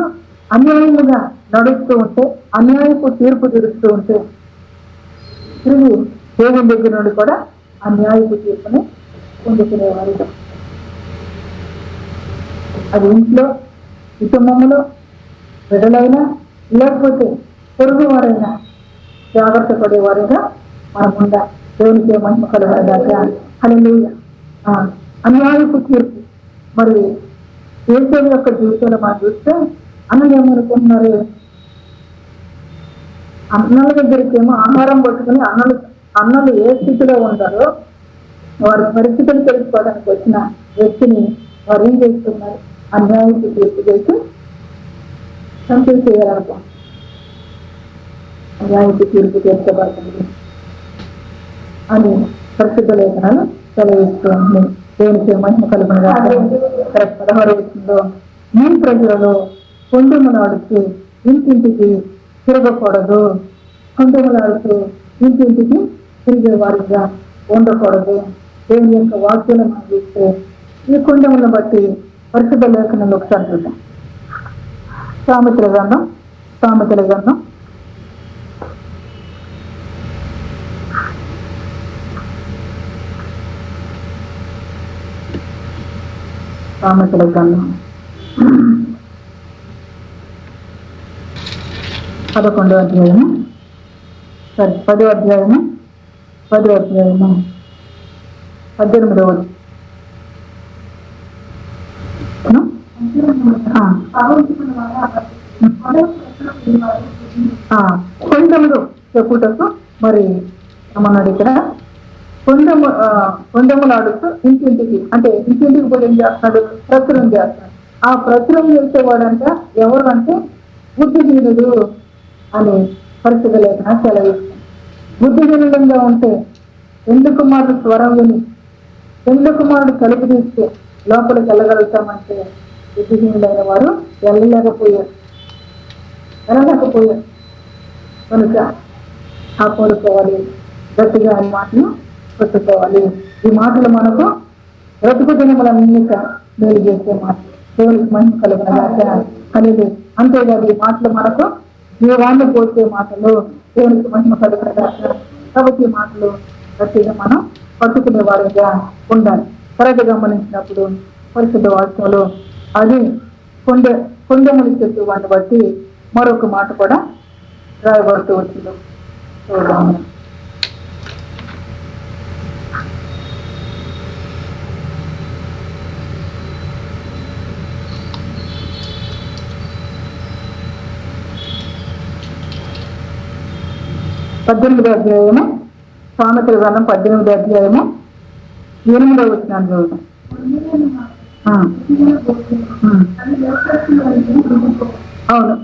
అన్యాయముగా నడుస్తూ ఉంటే అన్యాయపు తీర్పు తీరుస్తూ ఉంటే తిరిగి దేవుని దగ్గర నుండి కూడా అన్యాయపు తీర్పుని పొందుకునేవారు. అది ఇంట్లో కుటుంబంలో బిడ్డలైనా లేకపోతే పొరుగు వారైనా జాగ్రత్త పడేవారుగా మనం ఉండాలి. దేవునికి మహిమ కలుగునగా. హల్లెలూయా. అన్యాయపు తీర్పు మరి యేసు యొక్క జీవితంలో మనం చూస్తే అన్నలు ఏమనుకుంటున్నారు? అన్నల దగ్గరికి ఏమో ఆహారం పట్టుకుని అన్నలు ఏ స్థితిలో ఉంటారో వారి పరిస్థితులు తెలుసుకోవడానికి వచ్చిన వ్యక్తిని వారు ఏం చేస్తున్నారు? అన్యాయపు తీర్పు చేసి చంపేసేయాలనుకో. అన్యాయపు తీర్పు చేర్చబడుతుంది అని పరిశుద్ధ లేఖనాలు సెలవిస్తూ ఉన్నాయి. దేవునికి మహిమ కలుగునగా. 16 మీ ప్రజలలో కొండములాడుతూ ఇంటింటికి తిరగకూడదు. కొండములాడుతూ ఇంటింటికి తిరిగే వారిగా ఉండకూడదు. దేవుని యొక్క వాక్యాలను మనం చూస్తే ఈ కొండములను బట్టి పరిశుద్ధ లేఖనాలు ఒకసారి చూద్దాం. సామెతల గ్రంథం 11వ అధ్యాయము 10వ అధ్యాయము 18వ కొండములు చెప్పుటకు మరి ఏమన్నాడు ఇక్కడ? కొండములు ఆడుతూ ఇంటింటికి, అంటే ఇంటింటికి పోయి ఏం చేస్తున్నాడు? ప్రచురం చేస్తున్నాడు. ఆ ప్రచురం చేసేవాడంట ఎవరు అంటే బుద్ధిహీనుడు అని పరిస్థితి లేఖన సెలవిస్తుంది. బుద్ధిహీనులంగా ఉంటే ఎందుకు కుమారుడు స్వరం విని ఎందుకు కుమారుడు తలుపు తీస్తే లోపలికి వెళ్ళగలుగుతామంటే బుద్ధిహీనులైన వారు వెళ్ళలేకపోయారు. కనుక కాపాడుకోవాలి, గట్టిగా ఈ మాటలు పెట్టుకోవాలి. ఈ మాటలు మనకు బ్రతుకు దినములన్నిక మేలు చేసే మాటలు, దేవునికి మహిమ కలుగునగాక అనేది. అంతేకాదు ఈ మాటలు మనకు జీవాన్ని పోసే మాటలు, దేవునికి మహిమ కలుగునగాక. కాబట్టి ఈ మాటలు గట్టిగా మనం పట్టుకునే వారిగా ఉండాలి. కరెక్ట్ గమనించినప్పుడు పరిశుద్ధ వాక్యంలో అది కొండములు చెట్టు వాటిని బట్టి మరొక మాట కూడా రాయబడుతూ వచ్చింది. చూద్దాము. పద్దెనిమిదో అధ్యాయము, సామెతల గ్రంథం 18వ అధ్యాయము 8వ వచనాన్ని చూద్దాం. అవును,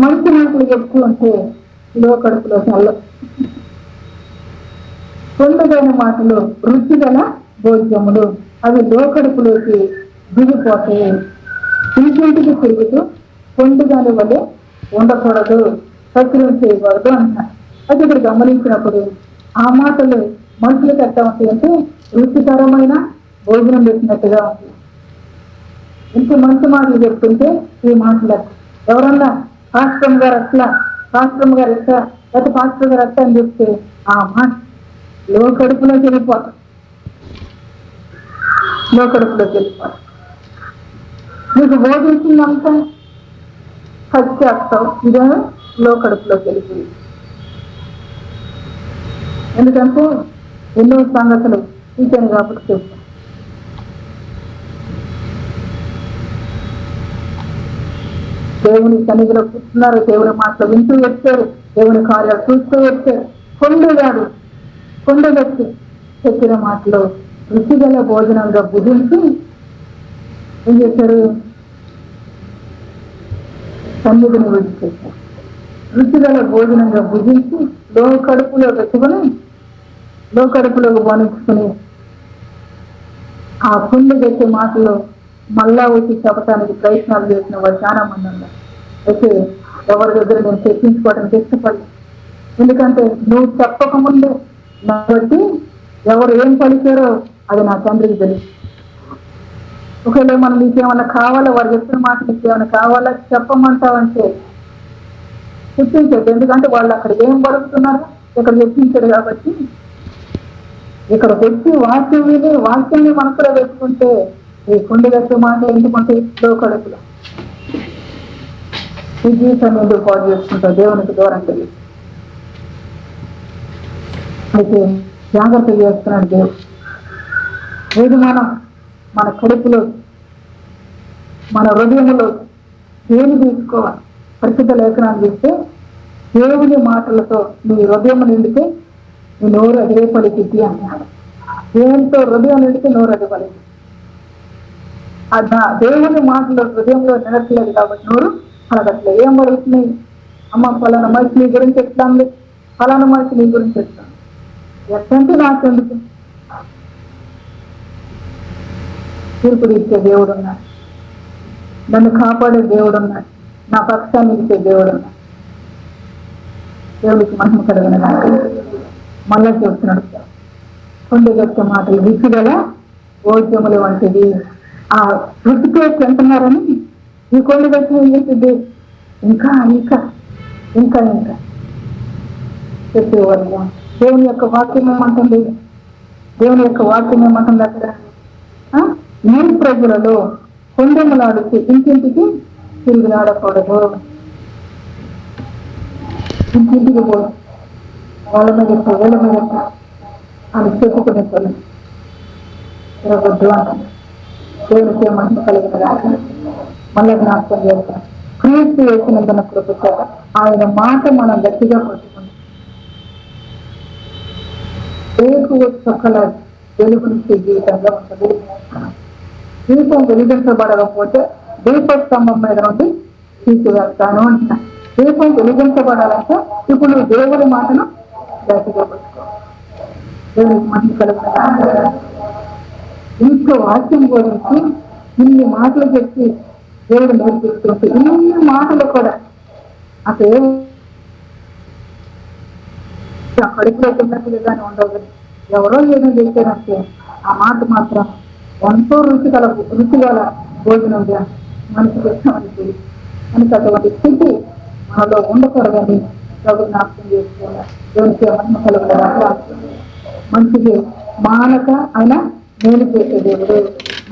మంచి మాటలు చెప్తూ ఉంటే లో కడుపులో చల్ల, పొందగైన మాటలు రుచిగల భోజ్యములు, అవి లో కడుపులోకి దిగిపోతాయి. ఇంటింటికి తిరుగుతూ పొందుగాని వలె ఉండకూడదు, సక్రియం చేయకూడదు అంటున్నారు. అది ఇక్కడ గమనించినప్పుడు ఆ మాటలు మనుషులకు ఎట్లా ఉంటాయంటే రుచికరమైన భోజనం పెట్టినట్టుగా ఉంది. ఇంత మంచి మాటలు చెప్తుంటే ఈ మాటలు ఎవరన్నా పాస్టర్ గారు అట్లా, పాస్టర్ గారు ఎట్లా, లేకపోతే పాస్టర్ గారు అట్లా అని చెప్తే ఆ మాట లో కడుపులోకి వెళ్ళిపోతాం, లో కడుపులోకి వెళ్ళిపోతాం. నీకు బోధించిందంతా సత్యాస్తావు, ఇదే లో కడుపులోకి వెళ్ళిపోయి. ఎందుకంటే ఎన్నో సంగతులు ఇచ్చాను కాబట్టి చెప్తాను. దేవుని సన్నిధిలో కూర్చున్నారు, దేవుని మాటలు వింటూ వచ్చారు, దేవుని కార్యాలు చూస్తూ వచ్చారు. కొండగట్టి చెప్పిన మాటలు రుచిగల భోజనంగా భుజించి ఏం చేశారు? సన్నిధిని విడిచిపెట్టారు. రుచిగల భోజనంగా భుజించి లో కడుపులో పెట్టుకుని, లో కడుపులోకి బానించుకుని ఆ పుండు తెచ్చే మాటలు మళ్ళా వచ్చి చెప్పడానికి ప్రయత్నాలు చేసిన వారు చాలా మంది ఉన్నారు. అయితే ఎవరి దగ్గర నేను తెప్పించుకోవడానికి ఇష్టపడలేదు. ఎందుకంటే నువ్వు చెప్పకముందే కాబట్టి ఎవరు ఏం పలికారో అది నా తండ్రికి తెలుసు. ఒకవేళ మనం నీకేమన్నా కావాలా, వారు చెప్పిన మాట నీకేమైనా కావాలా చెప్పమంటావంటే చెప్పించదు. ఎందుకంటే వాళ్ళు అక్కడ ఏం పలుకుతున్నారు, ఇక్కడ చెప్పించారు. కాబట్టి ఇక్కడికి వచ్చి వాక్యం విని వాక్యాన్ని మనసులో పెట్టుకుంటే ఈ కుండ గట్టు మాట ఎందుకంటే లో కడుపులో ఈ జీవితాన్ని ఎందుకు పాటు చేసుకుంటావు, దేవునికి దూరం తెలియదు. అయితే జాగ్రత్త చేస్తున్నాడు దేవుడు. ఏది మన కడుపులో, మన హృదయంలో ఏమి తీసుకోవాలి? పరిశుద్ధ లేఖనాన్ని చూస్తే దేవుని మాటలతో నీ హృదయం నిండితే నీ నోరు అదే పలికిద్ది అంటున్నాడు. దేవునితో హృదయం నిండితే నోరు అదే పలికి. దేవుని మాటలు హృదయంలో నిలట్లేదు కాబట్టి నోరు పలకట్లేదు. ఏం పలుకుతున్నాయి? అమ్మ ఫలానా మనిషి నీ గురించి ఎట్లా ఉంది, ఫలానా మనిషి నీ గురించి ఎట్లా, ఎట్లంటే నాకెందుకు? తీర్పుడు ఇచ్చే దేవుడు ఉన్నాడు, నన్ను కాపాడే దేవుడు ఉన్నాడు, నా పక్షాన్ని ఇచ్చే దేవుడు ఉన్నాడు. దేవుడికి మహిమ కలుగును గాక. మళ్ళా చెప్తున్నాడు, కొండగట్టే మాటలు రుచిగల భోజ్యములు వంటిది. ఆ రుచితో తింటున్నారని ఈ కొండగట్టు ఏం చేసింది? ఇంకా ఇంకా ఇంకా ఇంకా చెప్పేవాళ్ళు. దేవుని యొక్క వాక్యం ఏమంటుంది? దేవుని యొక్క వాక్యం ఏమంటుంది అక్కడ? ఈ ప్రజలలో కొండములాడుతూ ఇంటింటికి తిరిగిలాడకూడదు, ఇంటింటికి పోదు, వాళ్ళ మీద వీళ్ళ మీద అని చెప్పుకునే వాళ్ళు తిరగొద్దు అంటారు. దేవునికి మహిమ కలిగిన రాక మళ్ళీ జ్ఞాపకం చేస్తాం. క్రీస్తు వేసినందున కృప ఆయన మాట మనం గట్టిగా పట్టుకుంటాం. చొక్కల వెలుగునిచ్చే జీవితంలో ఉంటుంది. దీపం వెలిగించబడకపోతే దీపస్తంభం మీద నుండి తీసివేస్తాను అంటున్నా. దీపం వెలిగించబడాలంటే ఇప్పుడు నువ్వు దేవుడి మాటను గట్టిగా పట్టుకో. దేవుడికి మహిమ కలుగుతుంది. ఇంకో వాక్యం గురించి ఇన్ని మాటలు చెప్పి దేవుడు నేర్పిస్తుంటే ఇన్ని మాటలు కూడా అసలు కడుపులో తిన్నట్టుగానే ఉండవు. ఎవరో ఏదో చేశారంటే ఆ మాట మాత్రం ఎంతో రుచిగల భోజనంగా మనసుకు ఇష్టమని మనకు అటువంటి స్థితి మనలో ఉండకూడదని ప్రభు జ్ఞాపకం చేసుకోవాలి. దేవునికి మహిమ కలుగుతారు. మంచిది మానక ఆయన మేలు చేసే దేవుడు,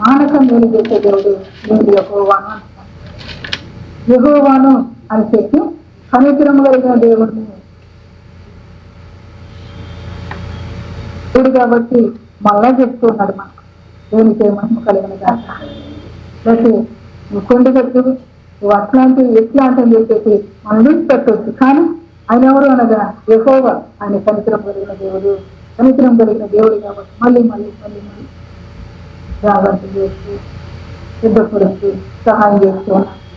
మానక మేలు చేసే దేవుడు నేను యెహోవాను అంటున్నాను. యెహోవాను అని చెప్పి కనికరము కలిగిన దేవుడిని దేవుడు కాబట్టి మళ్ళా చెప్తున్నాడు మనకు. దేవునికి మహిమ కలిగిన కాక ప్రతి నువ్వు కొండగట్టు నువ్వు అట్లాంటివి ఎట్లాంటి అని చెప్పేసి మనం విడిచిపెట్టవచ్చు. కానీ ఆయన ఎవరు అనగా యెహోవా, ఆయన కనికరం కలిగిన దేవుడు, కనికరం కలిగిన దేవుడు కాబట్టి మళ్ళీ మళ్ళీ మళ్ళీ మళ్ళీ జాగ్రత్త చేస్తూ సిద్ధపడుతూ సహాయం చేస్తూ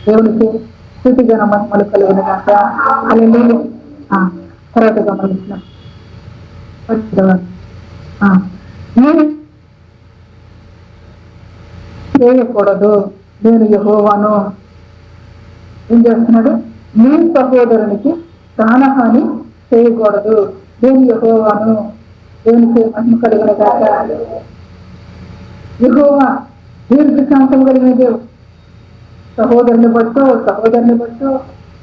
దేవునికి స్థితిగా మహిమలు కలిగిన కాక అని నేను తర్వాత గమనించిన చేయకూడదు. నేను యెహోవాను. ఏం చేస్తున్నాడు? నీ సహోదరునికి ప్రాణహాని చేయకూడదు. నేను యెహోవాను. దేవునికి మహిమ కలిగిన కాక. యెహోవా దీర్ఘశాంతం కలిగిన దేవుడు. సహోదరుని బట్టు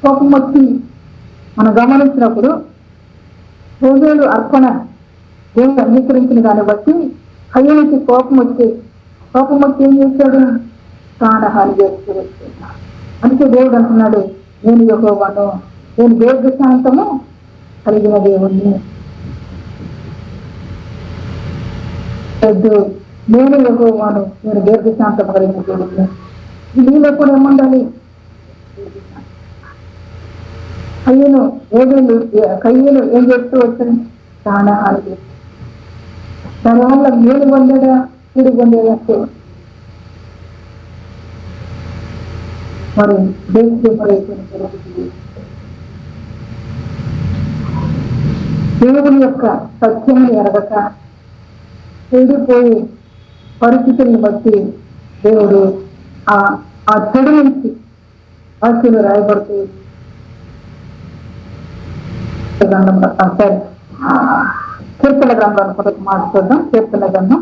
కోపం వచ్చి మనం గమనించినప్పుడు రోజులు అర్పణ దేవుడు అంగీకరించిన దాన్ని బట్టి అయ్యకి కోపం వచ్చి ఏం చేశాడు? ప్రాణహాని చేస్తూ వచ్చాడు. అందుకే దేవుడు అంటున్నాడు నేను యెహోవాను, నేను దీర్ఘశాంతము కలిగిన దేవుణ్ణి. నేను యెహోవాను, నేను దీర్ఘశాంతం కలిగిన దేవుణ్ణి. నీలో కూడా ఏముండాలి? కయ్యను ఏం చేస్తూ వచ్చాడు? ప్రాణహాని చేస్తూ. దానివల్ల మేలు పొందాడా కీడు పొందాడా? మరి దేవుని యొక్క సత్యాన్ని ఎరగక చెడిపోయి పరిస్థితులను బట్టి దేవుడు ఆ చెడు నుంచి వాక్యాలు రాయబడుతూ కీర్తన గ్రంథాన్ని కొరకు మాట్లాడుతాం. కీర్తన గ్రంథం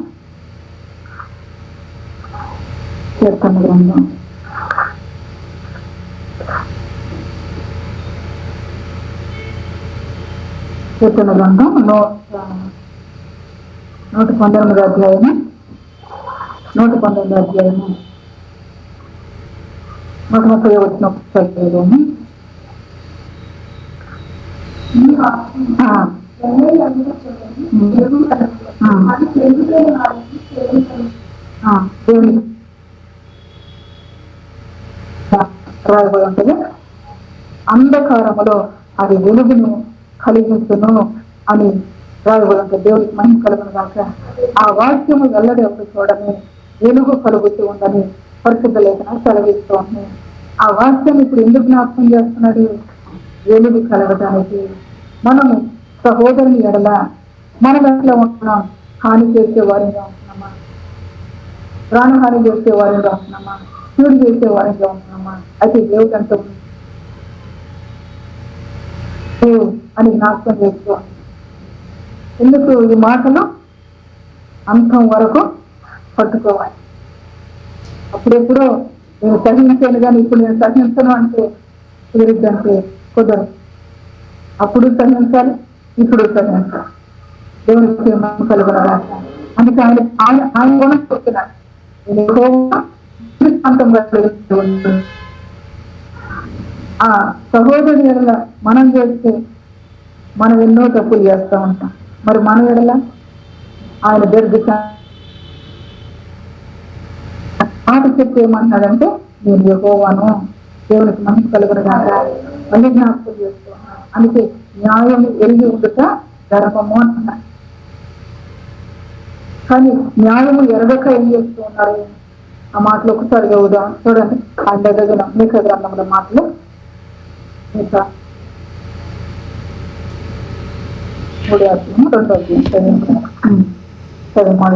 కీర్తన గ్రంథం 119 అధ్యాయము 130 వచ్చిన పుస్తకం. రాయబడి ఉంటుంది. అంధకారములో అది వెలుగును కలిగించును అని రాయబడి ఉంటుంది. దేవుడికి మహిమ కలుగును కాక. ఆ వాక్యము వెల్లడి ఒక చూడని వెలుగు కలుగుతూ ఉందని పరిశుద్ధ లేఖనం సెలవిస్తూ ఉంది. ఆ వాక్యం ఇప్పుడు ఎందుకు జ్ఞాపకం చేస్తున్నాడు? వెలుగు కలగడానికి. మనము సహోదరుని ఎడల మనం ఎట్లా ఉంటున్నాం? హాని చేసే వారిగా ఉంటున్నామా? ప్రాణహాని చేసే వారిగా ఉంటున్నామా? కీడు చేసే వారిగా ఉంటున్నామా? అయితే దేవుడు అంటూ అని జ్ఞాపకం చేసుకోవాలి. ఎందుకు ఈ మాటలు అంతం వరకు పట్టుకోవాలి. అప్పుడెప్పుడో నేను సహించాను కానీ ఇప్పుడు నేను సహించను అంటే కుదిరిద్దంటే కుదరదు. అప్పుడు సహించాలి, ఇప్పుడు సహించాలి. దేవునికి కలుగున. అందుకే ఆయన గుణం చెప్తున్నాడు. ఆ సహోదరుని ఎడల మనం చేస్తే మనం ఎన్నో తప్పులు చేస్తూ ఉంటాం. మరి మన ఎడల ఆయన మాట చెప్తే ఏమన్నాడంటే నేను యెహోవాను, దేవునికి మహిమ కలుగునగా మళ్ళీ జ్ఞాపకం చేస్తున్నాను. అందుకే న్యాయం ఎరిగి ఉండుట ధర్మము అంటున్నాడు. కానీ న్యాయము ఎరగక ఏం చేస్తూ ఉన్నారు? ఆ మాటలు ఒకసారి చదువుదాం. చూడండి, మీకా గ్రంథంలో మాటలు. మీకా 3 అధ్యాయం 2 అధ్యాయం 7 మాట.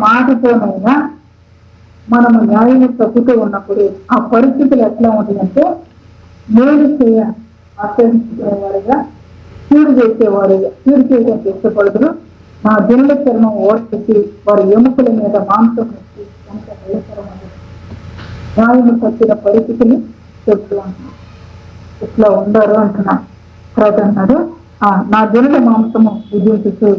మాటతోనైనా మనము న్యాయం తగ్గుతూ ఉన్నప్పుడు ఆ పరిస్థితులు ఎట్లా ఉంటాయంటే మేలు చేయ ఆశ్రయించుకునేవారుగా కీడు చేసేవారుగా కీడు చేయడం ఇష్టపడదు నా జనుల చర్మం ఓర్చేసి వారి ఎముకల మీద మాంసం వచ్చి ఎంత భయంకరమైన న్యాయం తప్పిన పరిస్థితిని చెప్తూ అంటున్నాను. ఇట్లా ఉండరు అంటున్నా. తర్వాత అన్నాడు నా జనుల మాంసము విధించుతూ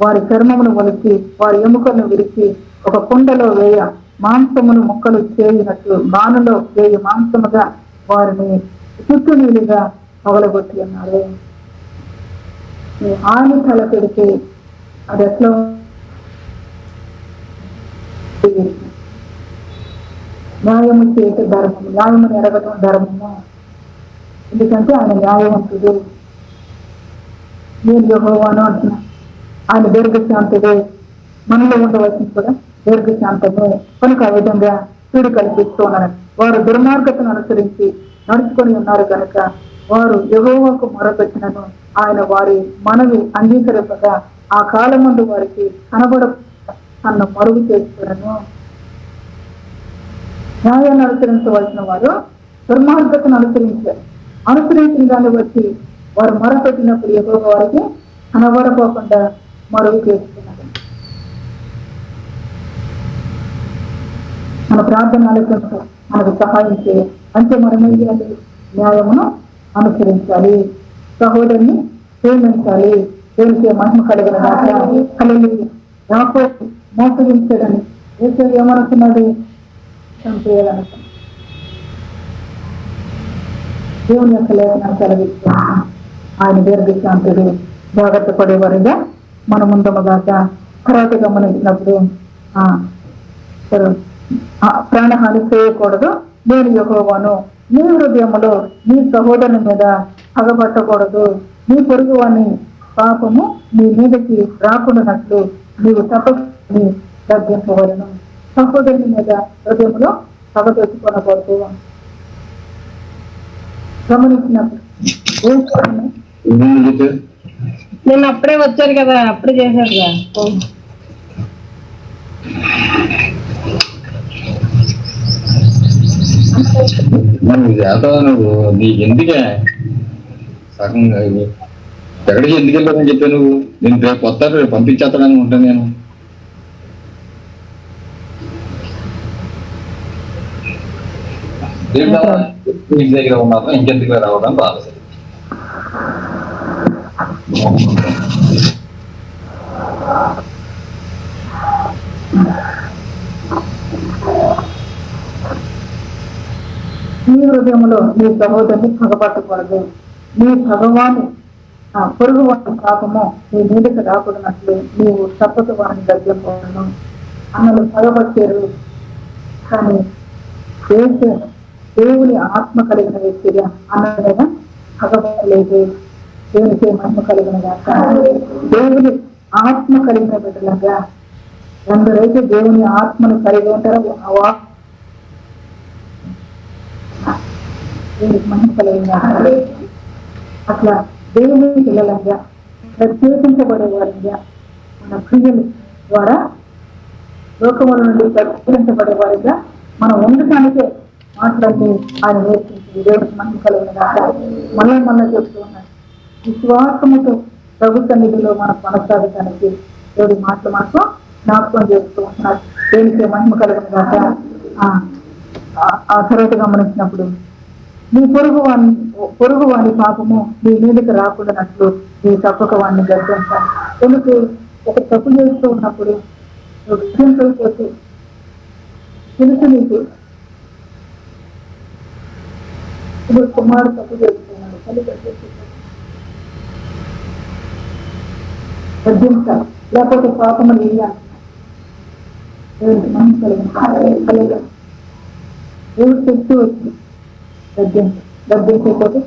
వారి చర్మమును వలిచి వారి ఎముకలను విరిచి ఒక కుండలో వేయ మాంసమును ముక్కలు చేయినట్లు బాణలో వేయి మాంసముగా వారిని చుట్టూ నీళ్ళుగా పగలగొట్టి అన్నారు. హాని తల పెడితే అది ఎట్లా న్యాయము చేసే ధర్మము, న్యాయమును ఎరగటం ధర్మము. ఎందుకంటే ఆయన న్యాయవంతుడు. నేను యెహోవాను అంటున్నా. ఆయన దీర్ఘశాంతుడు. మనలో ఉండవలసింది కూడా దీర్ఘశాంతమే. కనుక ఆ విధంగా కీడు కల్పిస్తూ ఉన్నారు. వారు దుర్మార్గతను అనుసరించి నడుచుకొని ఉన్నారు కనుక వారు యెహోవాకు మొరపెట్టినను ఆయన వారి మనవి అంగీకరింపగా ఆ కాలం ముందు వారికి కనబడ తన్ను మరుగు చేస్తున్నాను. న్యాయాన్ని అనుసరించవలసిన వారు దుర్మార్గతను అనుసరించిన దాన్ని బట్టి వారు మొరపెట్టినప్పుడు యెహోవా వారికి కనబడపోకుండా మరుగు చేస్తున్నారు. మన ప్రార్థన ఆలోచనతో మనకు సహాయం చేయాలి. అంటే మనం ఏం చేయాలి? న్యాయమును అనుసరించాలి, సహోదరుని ప్రేమించాలి, దేవునికి మహిమ కలిగిన కలిగి యాకోబు మోసగించాడని యేసు ఏమనుకున్నాడు? చంపేయాలనుకున్నాడు. దేవుని యొక్క లేఖనాన్ని కలిగిస్తున్నాను. ఆయన దీర్ఘశాంతుడు, జాగ్రత్త పడేవారుగా మన ముందముగాక. తర్వాత గమనించినప్పుడు ప్రాణహాని చేయకూడదు. నేను యెహోవాను. నీ హృదయములో నీ సహోదరుని మీద పగబట్టకూడదు. నీ పొరుగు వాని పాపము నీ మీదకి రాకుండానట్లు నీవు తప్పని తగ్గింపవలను. సహోదరుని మీద హృదయంలో పగ తెచ్చుకోనకూడదు. గమనించినప్పుడు నేను అప్పుడే వచ్చాను కదా, అప్పుడే చేశారు కదా. నువ్వు నీకు ఎందుకే సగంగా ఎక్కడికి ఎందుకు వెళ్ళాలని చెప్పా నువ్వు? నేను రేపు వస్తాను, రేపు పంపించేస్తానని ఉంటాను. నేను ఇంటి దగ్గర ఉన్నాను, ఇంకెందుకు రావడం రాలేదు. నీ హృదయంలో నీ సహోదరుని పగబట్టకూడదు. నీ భగవాను పొరుగు వాని పాపము నీ మీదకి రాకూడనట్లు నీవు తప్పక వారిని దగ్గరను. అన్నలు పగబట్టారు, కానీ దేవుని ఆత్మ కలిగిన వ్యక్తిగా అన్నగా పగబట్టలేదు. దేవునికి మహిమ కలిగిన దేవుని ఆత్మ కలిగిన బిడ్డలుగా ఎందరైతే దేవుని ఆత్మను కలిగి ఉంటారో దేవునికి మహిమ కలిగిన అట్లా దేవుని పిల్లలంగా ప్రత్యేకించబడే వారిగా మన క్రియల ద్వారా లోకముల నుండి ప్రత్యేకించబడే వారిగా మనం ఉండటానికే మాట్లాడి ఆయన నేర్పించింది. దేవుడికి మహిమ కలిగిన మళ్ళా చెప్తూ ఉన్నాడు. విశ్వాసముతో ప్రభు సన్నిధిలో మనం కొనసాగటానికి దేవుడి మాటలు మనకు జ్ఞాపకం చేస్తూ ఉంటున్నారు. దేవునికి మహిమ కలిగిన ఆ తర్వాత గమనించినప్పుడు నీ పొరుగు వాని పాపము నీ మీదకి రాకుండానట్లు నీ తప్పక వాడిని గర్జించాలి. ఎందుకు ఒక తప్పు చేస్తూ ఉన్నప్పుడు గర్జించకపోతే తెలుసు నీకు. ఇప్పుడు కుమారుడు తప్పు చేస్తున్నాడు, తల్లి గర్జించాలి, లేకపోతే పాపము నీళ్ళు అంటున్నాడు. దేవుడికి మహిమ కలిగింది. దేవుడు చెప్తూ వచ్చి గద్దించేపోతే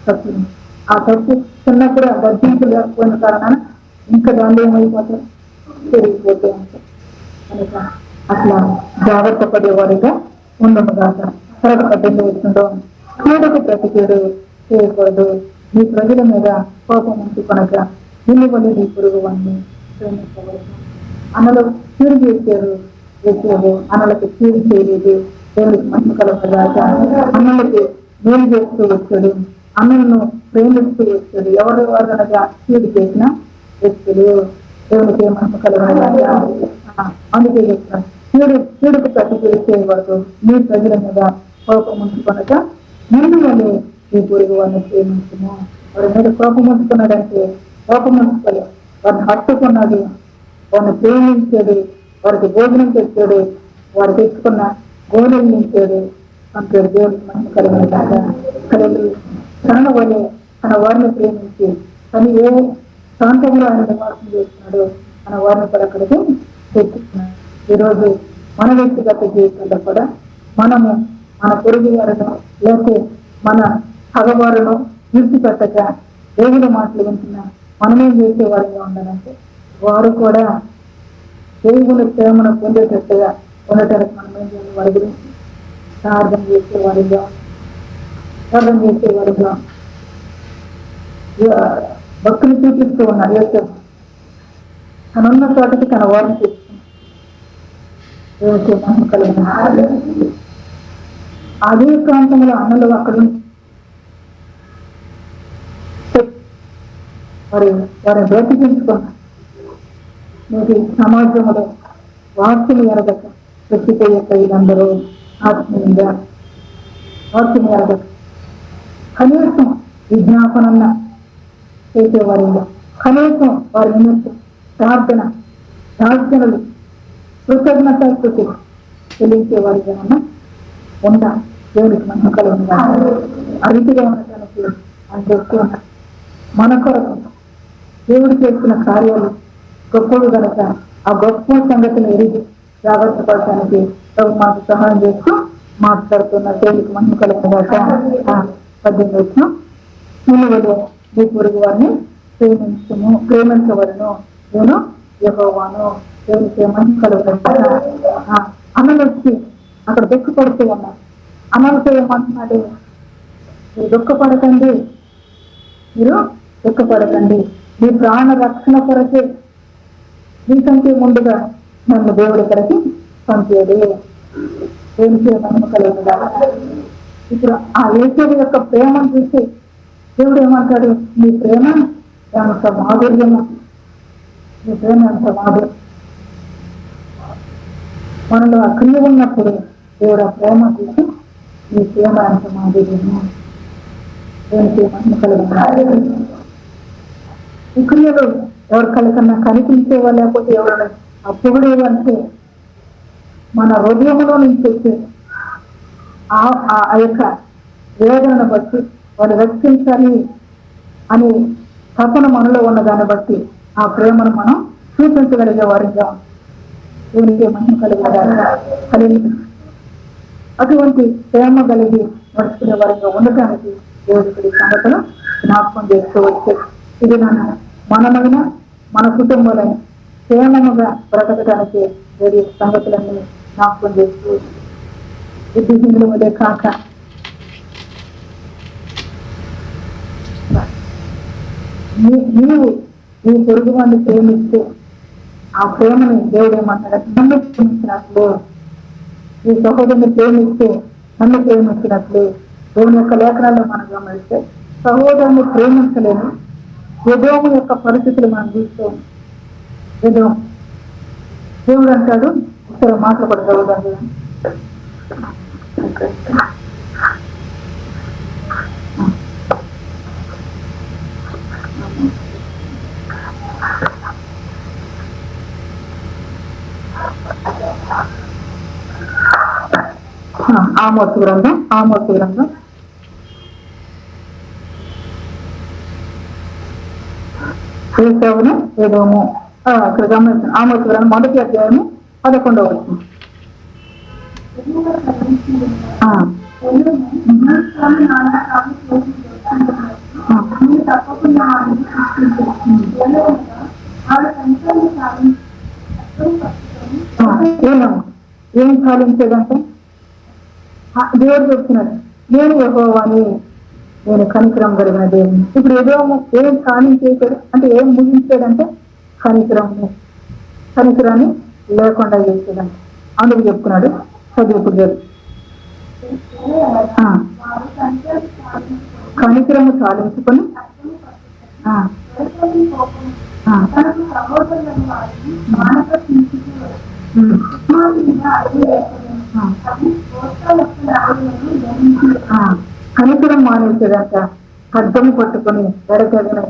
తప్పు. ఆ తప్పు చిన్నప్పుడు ఆ గద్దింపు లేకపోయిన కారణాన ఇంకా దాంట్లో ఏమైపోతారు, పెరిగిపోతూ ఉంటాయి. కనుక అట్లా జాగ్రత్త పడేవాడిగా ఉండము కాక త్వరగా పద్దెనిమిది వచ్చిందో కీడుకు ప్రతి కీడు చేయకూడదు. నీ ప్రజల మీద కోపం ఉంచి కనుక నిన్ను వల్ల నీ పురుగు వాడిని ప్రేమించకూడదు. అన్నలు కీడు చేశారు, అన్నలకు కీడు చేయలేదు. దేవుడికి మహిమ కలగదాక అన్నలకి మేలు చేస్తూ వచ్చాడు, అన్నలను ప్రేమిస్తూ వచ్చాడు. ఎవరెవరనగా కీడు చేసిన వ్యక్తులు దేవుడికి మహిమ కలగదాక. అందుకే చెప్తాను, కీడుకు ప్రతి కీడు చేయకూడదు. నీ ప్రజల మీద కోపం ఉంచుకొనక నిన్ను వల్ల ఈ పురుగు వాడిని ప్రేమించును. వారి మీద కోపం ఉంచుకున్నాడంటే కోపం ఉంచుకోలేదు, వారిని హత్తుకున్నాడు, వారిని ప్రేమించాడు, వారికి భోజనం తెచ్చాడు, వారు తెచ్చుకున్న గోడలు నింపాడు. అంటాడు దేవుడికి మహిమ కలిగినలాగా కలిగి తన వలె తన వారిని ప్రేమించి తను ఏ ప్రాంతంలో ఆయన నివాసం చేస్తున్నాడో తన వారిని కూడా అక్కడికి తెచ్చుకున్నాడు. ఈరోజు మన వ్యక్తిగత జీవితంలో కూడా మనము మన పొరుగు వారిను లేకపోతే మన సగవారును విడిచిపెట్టక దేవుడి మాటలు వింటున్నా మనమేం చేసేవారిగా ఉండాలంటే వారు కూడా దేవుని ప్రేమను పొందేటట్టుగా ఉండటానికి మనం ఏం చేయాలి, వారి గురించి ప్రార్థన చేసేవారిగా భక్తులు చూపిస్తూ ఉన్నారు. యేసు తనున్న చోటకి తన వారిని తెచ్చుకున్నాడు. అదే ప్రాంతంలో అన్నలు అక్కడ వారిని బ్రతికించుకున్నారు. నేటి సమాజంలో వాక్యం ఎరగక పెట్టిపోయే వీళ్ళందరూ ఆత్మీయంగా వాక్యం ఎరగక కనీసం విజ్ఞాపనన్న చేసేవారిగా కనీసం వారి నిమిత్తం ప్రార్థన ప్రార్థనలు కృతజ్ఞత స్థుతి చెల్లించేవారిగా ఉన్న దేవుడికి నమ్మకాలు ఉన్నాయి. అరిటిగా ఉండటానికి అని చెప్తున్నారు. మన కొరకు దేవుడు చేస్తున్న కార్యాలు గొప్పవి కనుక ఆ గొప్ప సంగతిని ఎరిగి జాగ్రత్త పడటానికి మాకు సహాయం చేస్తూ మాట్లాడుతున్న దేవుడికి మహిమ కలుగుతుందట. 18 నిన్ను నీ పొరుగు వారిని ప్రేమించవలను, నేను యెహోవాను. దేవునికి మహిమ కలుగుతుందట. అన్నలు వచ్చి అక్కడ దుఃఖపడుతూ ఉన్నారు. అన్నలతో ఏమంటున్నాడు, మీరు దుఃఖపడకండి, మీరు దుఃఖపడకండి, మీ ప్రాణ రక్షణ కొరకే మీకంటే ముందుగా నన్ను దేవుడి కొరకి పంపేది. దేవునికి మహిమ కలుగుతుందా. ఇప్పుడు ఆ యేసు యొక్క ప్రేమను చూసి దేవుడు ఏమంటాడు, నీ ప్రేమ ఎంత మాధుర్యము, నీ ప్రేమ ఎంత మాధుర్యం. మనలో ఆ క్రియ ఉన్నప్పుడు దేవుడు ఆ ప్రేమ చూసి నీ ప్రేమ ఎంత మాధుర్యము. దేవునికి మహిమ కలుగుతుందా. ఈ క్రియలు ఎవరికన్నా కనిపించేవా లేకపోతే ఎవరైనా అప్పుడేవంటే మన హృదయంలో నుంచి వచ్చి ఆ యొక్క వేదనను బట్టి వారు రక్షించాలి అని తపన మనలో ఉన్న దాన్ని బట్టి ఆ ప్రేమను మనం చూపించగలిగే వారిగా దేవునికి మహిమ కలిగి అటువంటి ప్రేమ కలిగి నడుచుకునే వారిగా ఉండటానికి దేవుడికి సంగతులు జ్ఞాపకం చేస్తూ వచ్చే ఇది మనమైన మన కుటుంబాలను క్షేమముగా బ్రతకడానికి వేరే సంగతులన్నీ జ్ఞాపకం చేస్తూ బుద్ధిహీనుల వలె కాక నీవు నీ పొరుగు వాడిని ప్రేమిస్తే ఆ ప్రేమని దేవుడు ఏమంటాడు, నన్ను ప్రేమించినట్లు, నీ సహోదరుని ప్రేమిస్తే నన్ను ప్రేమించినట్లు. దేవుని యొక్క లేఖనాల్లో మనం గమనిస్తే సహోదరుని ప్రేమించలేము ఎదోము యొక్క పరిస్థితులు మనం చూస్తాం. దేవుడు అంటాడు, ఇక్కడ మాటలు కూడా చదువుతాడు. ఆమోసు గ్రంథం ఏదోము ఇక్కడ గమనించిన ఆమోసు గ్రంథం 1వ అధ్యాయము 11వ వచనం. ఏం సాధించేదంటే దేవుడు చెప్తున్నాడు, నేను యెహోవాని, నేను కనికరం కలిగిన దేవుని. ఇప్పుడు ఏం సాధించేశాడు అంటే, ఏం ముగించాడంటే కనికరాన్ని లేకుండా చేసేదంట. అందుకు చెప్తున్నాడు, చదువుకు లేదు. కనికరము సాధించుకొని కనికరం మానేసేదంట. ఖడ్గము పట్టుకొని ఎడతగిన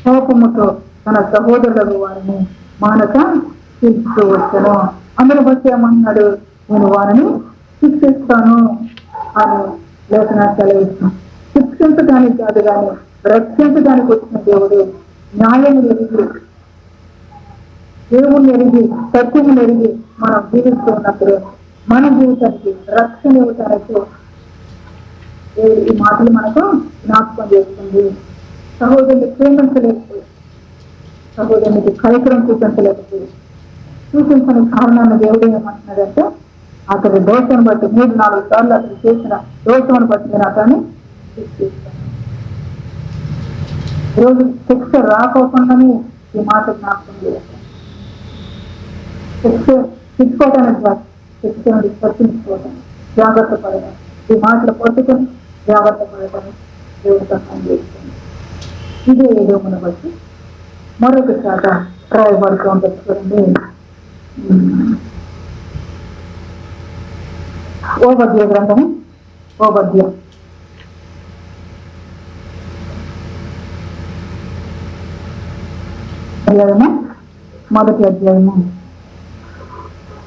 కోపముతో తన సహోదరులకు వారిని మానక తీర్చుతూ వచ్చాను. అందులో బట్టి ఏమన్నాడు, నేను వారిని శిక్షిస్తాను అని లేఖనాలు సెలవిస్తున్నాను. శిక్షించడానికి కాదు కానీ రక్షించడానికి వచ్చిన దేవుడు న్యాయం ఎరిగి, దేవుని ఎరిగి, సత్యమును ఎరిగి మనం జీవిస్తూ ఉన్నప్పుడు మన జీవితానికి రక్షణ ఇవ్వటానికి ఈ మాటలు మనకు జ్ఞాపకం చేస్తుంది. సహోదరుని ప్రేమించలేకపోయి, సహోదరునికి కనికరం చూపించని కారణాన్ని దేవుడు ఏమంటున్నాడంటే, అతని దోషను బట్టి 3-4 సార్లు అతను చేసిన దోషమును బట్టి నేను అతన్ని శిక్షిస్తాను. ఈరోజు శిక్ష రాకోకుండానే ఈ మాట జ్ఞాపకం చేస్తాను. శిక్షించుకోవటానికి కాదు, శిక్షణ తప్పించుకోవటం, జాగ్రత్త పడటం, ఈ మాటలు పట్టుకొని జాగ్రత్త పడటం దేవుడు సహాయం చేస్తుంది. ఇదే ఏదోమును బట్టి మరొక శాత రాయబడుతూ ఉంటుంది చూడండి. ఓబద్య గ్రంథము, ఓబద్య మొదటి అధ్యాయము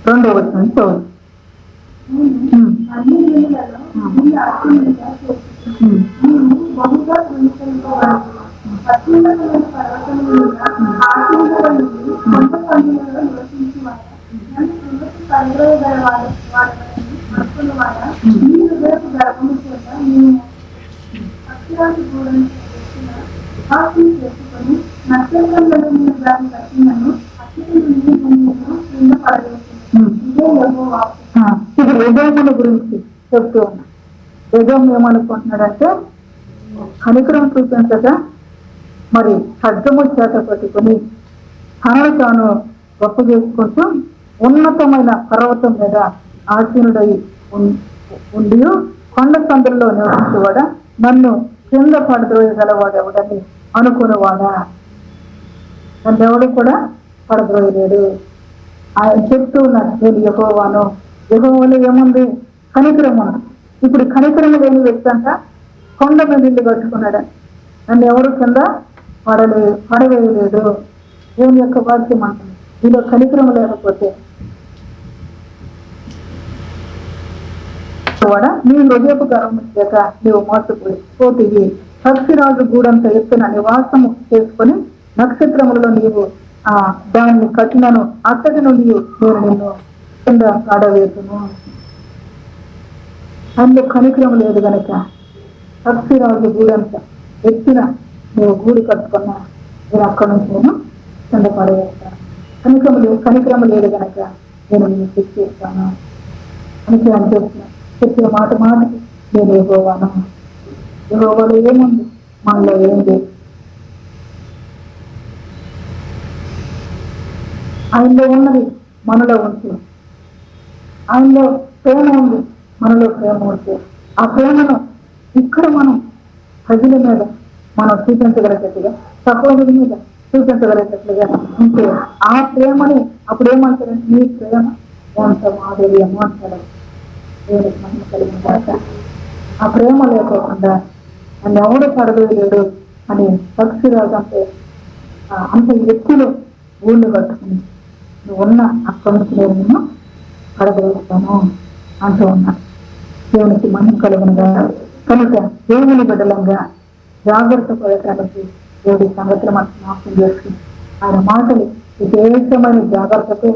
2వ వచనం చదువు. ఇది యెహోవా గురించి చెప్తూ ఉన్నా. యెహోవా ఏమనుకుంటున్నాడంటే, కనికరం చూపించగా మరి ఖడ్గము చేత పట్టుకొని తనను తాను గొప్ప చేసుకుంటూ ఉన్నతమైన పర్వతం మీద ఆసీనుడై ఉండి కొండ సందుల్లో నివసించేవాడా, నన్ను కింద పడద్రోయగలవాడు ఎవడని అనుకునేవాడా. నన్ను ఎవడు కూడా పడద్రోయలేడు. ఆయన చెప్తూ ఉన్నాడు, నేను యెహోవాను. యెహోవాలో ఏముంది? కనికరము. ఇప్పుడు కనికరము లేని వ్యక్తి అంట కొండ మీద ఇల్లు కట్టుకున్నాడు. నన్ను ఎవరు కింద పడవేయలేడు. దేవుని యొక్క వాక్యం అంటుంది. నీలో కనికరం లేకపోతే వాడ నీ హృదయపు గర్వం చేత నీవు మోసపోయి పక్షిరాజు గూడంత ఎత్తున నివాసము చేసుకొని నక్షత్రములలో నీవు దాన్ని కట్టినను అత్తడి నుండి నేను నిన్ను కింద ఆడవేతును. అందులో కనికరం లేదు గనక పక్షిరాజు గూడంత ఎత్తున నువ్వు గూడు కట్టుకున్నా నేను అక్కడి నుంచి నేను కింద పడవేస్తాను. కనికరం లేదు గనక నేను నిన్ను శిక్షిస్తాను అని చెప్తున్నా. చెప్పిన మాట నేను యెహోవాను. యెహోవాలో ఏముంది? మనలో ఏం లేదు. ఆయనలో ఉన్నది మనలో ఉంచు. ఆయనలో ప్రేమ ఉంది, మనలో ప్రేమ ఉంచు. ఆ ప్రేమను ఇక్కడ మనం ప్రజల మీద మనం చూపించగలిగేట్టుగా, సహోదరుల మీద చూపించగలిగేటట్లుగా ఉంటే ఆ ప్రేమని అప్పుడు ఏమంటారంటే, నీ ప్రేమ ఎంత మాధుర్యము అంటాడు. దేవునికి మహిమ కలిగిన భాష. ఆ ప్రేమ లేకోకుండా నన్ను ఎవడు పడవేయలేడు అని పక్షిరాజు అంటే అంత ఎత్తులో ఊళ్ళు కట్టుకుని నువ్వు ఉన్న అక్కడి నుంచి నేను నిన్ను పడవేస్తాను అంటూ ఉన్నాను. దేవునికి మహిమ కలిగినగా కనుక దేవుని బిడ్డలంగా జాగ్రత్త పడటానికి దేవుడి సంగతులు మనకు జ్ఞాపకం చేస్తుంది. ఆయన మాటలు విశేషమైన జాగ్రత్తతో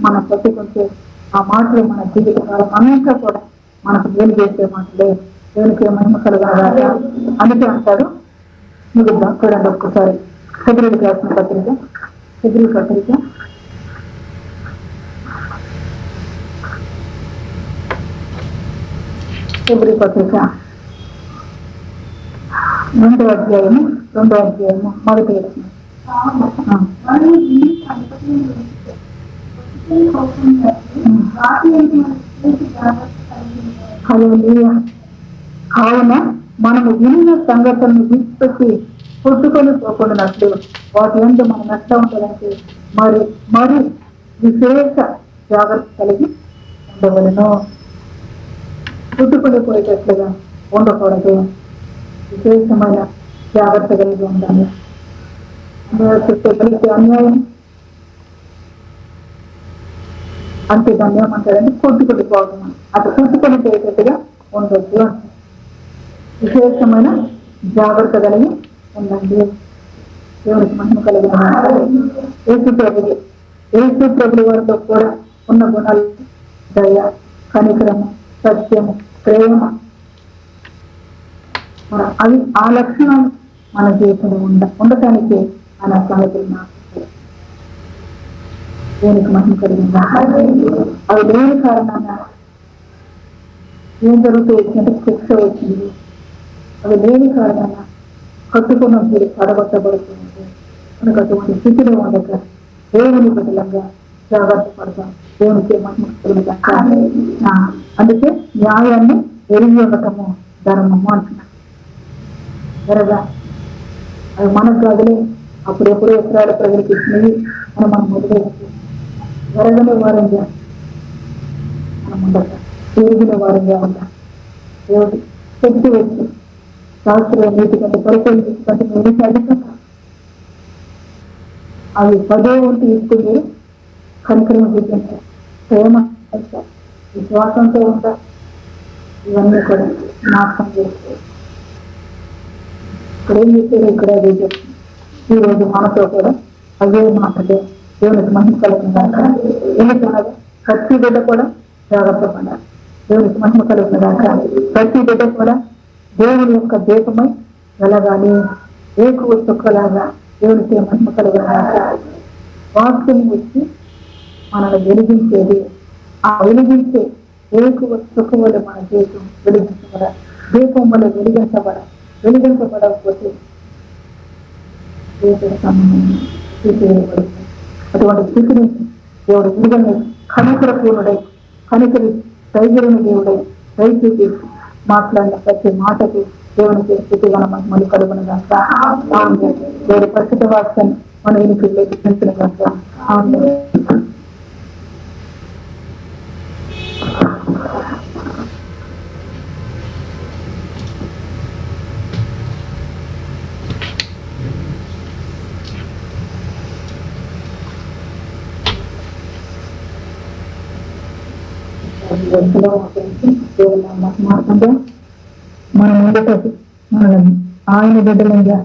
మనం పట్టుకుంటే ఆ మాటలు మన జీవితాలు అంతా కూడా మనకు మేలు చేసే మాటలే. దేవునికి మహిమ కలగాలి. అందుకే అంటారు, మీరు చూడండి ఒక్కసారి హెబ్రీయులకు రాసిన పత్రిక, హెబ్రీ పత్రిక 2వ అధ్యాయము మొదటి వచనం. కావున మనము విన్న సంగతులను విడిచిపెట్టి కొట్టుకొని పోకుండానట్లు వాటి ఎందు మనం ఎట్లా ఉండాలంటే మరి విశేష జాగ్రత్త కలిగి ఉండవలను. కొట్టుకొని పోయేటట్లుగా ఉండకూడదు, విశేషమైన జాగ్రత్త కలిగి ఉండాలి. చెప్పే అన్యాయం అంటే దాన్ని ఏమంటారంటే కొట్టుకొని పోవడం. అటు కొట్టుకొని పోయేటట్టుగా ఉండొద్దు, విశేషమైన జాగ్రత్త కలిగి ఉండండి. దేవునికి మహిమ కలిగిన యేసు ప్రభువు వారితో కూడా ఉన్న గుణాలు దయ, కనికరము, సత్యము, ప్రేమ, అవి ఆ లక్షణాలు మన జీవితంలో ఉండటానికి ఆయన సంగతులు నాకు దేవునికి మహిమ కలిగింది. అవి లేని కారణంగా ఏం జరుగుతూ వచ్చిందంటే శిక్ష వచ్చింది. అవి లేని కారణంగా కట్టుకున్న మీరు పడగొట్టబడుతుంది. మనకు అటువంటి స్థితిలో ఉండక దేవుని బదులంగా జాగ్రత్త పడతాం. దేవునికి మహిమ కలిగింది. అందుకే న్యాయాన్ని ఎరిగి ఉండటము ధర్మము అంటున్నాం. ఎరగా అవి మనకు కాదులే, అప్పుడెప్పుడు ఎకరాల ప్రజలకు ఇచ్చినవి మనం మొదలైతే ఎరగని వారంగా మనం ఉండక ఎరిగిన వారంగా ఉంటాం. దేవుడు శక్తి వచ్చి శాస్త్రీయ నీటి కంటే పరిశీలించుకుంటే నేను చదువుతున్నా అవి 10వ వంతు ఇస్తుంది. కనికరం చూపించారు, ప్రేమ, విశ్వాసంతో ఉంటారు. ఇవన్నీ కూడా నాశనం చేస్తారు. ఇక్కడేం చేశారు, ఇక్కడ అదే చెప్తుంది. ఈ రోజు మనతో కూడా అవే మాటలే. దేవునికి మహిమ కలిగినదాక ఎందుకనగా ప్రతి బిడ్డ కూడా జాగ్రత్త పడాలి. దేవునికి మహిమ కలిగినదాక ప్రతి బిడ్డ కూడా దేవుని యొక్క దీపమై వెలగాలి. ఏకువ చుక్కలాగా దేవునికి మహిమ కలిగినదాక వాక్యం వచ్చి మనల్ని వెలిగించేది. ఆ వెలిగించే ఏకువ చుక్క వల్ల మన జీవితం వెలిగించబడాలి. దీపం వల్ల వెలిగించబడకపోతే సంబంధం తీసివేయబడుతుంది. అటువంటి స్థితి నుంచి దేవుడు విడుదల కనికర పూర్ణుడై, కనికరి దైర్యమైన దేవుడై దయచేసి మాట్లాడిన ప్రతి మాటకు దేవునికి స్థితిగా మళ్ళీ కలుగునగా దేవుడి పరిశుద్ధ వాక్యాన్ని మన ఎన్నికల్లోకి పెంచినగా. మాట్లాడుతుంటే మనం ఉండటం మనల్ని ఆయన బిడ్డలుగా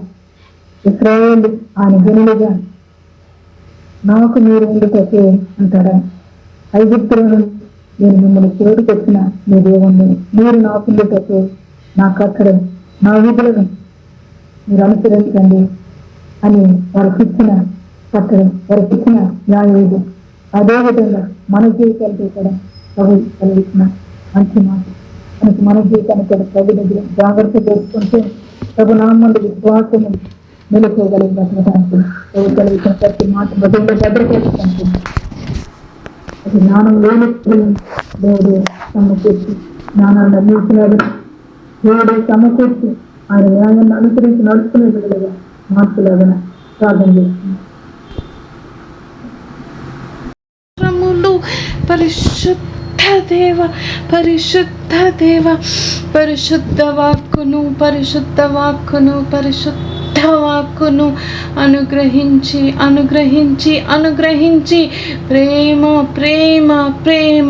ఇశ్రాయేలు ఆయన జనులుగా నాకు మీరు ఉండటకే అంటారా. ఐగుప్తులను నేను మిమ్మల్ని చేరుకొచ్చిన మీ దేవుణ్ణి, మీరు నాకు ఉండటకే నా కట్టడం నా విధులను మీరు అనుసరించండి అని వారికి ఇచ్చిన కట్టడం, వారికి ఇచ్చిన న్యాయవిధి. అదేవిధంగా మన జీవితాలతో కూడా ప్రభు కలిగించిన మంచి మాట మనకి మన జీవితాన్ని కూడా ప్రభు దగ్గర జాగ్రత్త చేసుకుంటే ప్రభు నామందు విశ్వాసము మెలుకోగలిగినటువంటి ప్రభు కలిగించిన ప్రతి మాట బదువులో భద్రపరుచుకుంటుంది. అది జ్ఞానం లేని దేవుడు సమకూర్చి జ్ఞానాన్ని అందించినాడు. దేవుడు సమకూర్చి ఆయన న్యాయాన్ని అనుసరించి నడుచుకునే బిడ్డలుగా మార్పులాగా ప్రార్థన చేస్తున్నాడు. పరిశుద్ధ దేవ, పరిశుద్ధ దేవ, పరిశుద్ధ వాక్కును, పరిశుద్ధ వాక్కును, పరిశుద్ధ వాక్కును అనుగ్రహించి అనుగ్రహించి అనుగ్రహించి ప్రేమ ప్రేమ ప్రేమ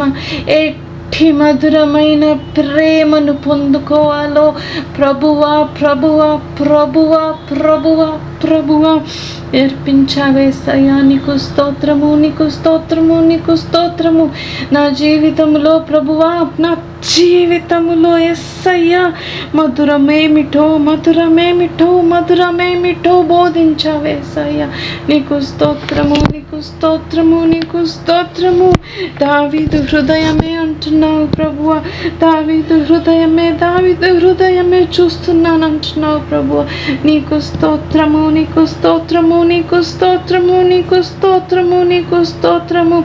మధురమైన ప్రేమను పొందుకోవాలో ప్రభువా ప్రభువా ప్రభువా ప్రభువా ప్రభువా నేర్పించావేసయ్యా. నీకు స్తోత్రము, నీకు స్తోత్రము, నీకు స్తోత్రము. నా జీవితంలో ప్రభువా, నా జీవితంలో యేసయ్యా మధురమేమిటో మధురమేమిటో మధురమేమిటో బోధించావేసయ్యా. నీకు స్తోత్రము, నీకు స్తోత్రము, నీకు స్తోత్రము. దావీదు హృదయమే అంటున్నావు ప్రభువా, దావీదు హృదయమే, దావీదు హృదయమే చూస్తున్నాను అంటున్నావు ప్రభువా. నీకు స్తోత్రము, నీకు స్తోత్రము, నీకు స్తోత్రము, నీకు స్తోత్రము, నీకు స్తోత్రము.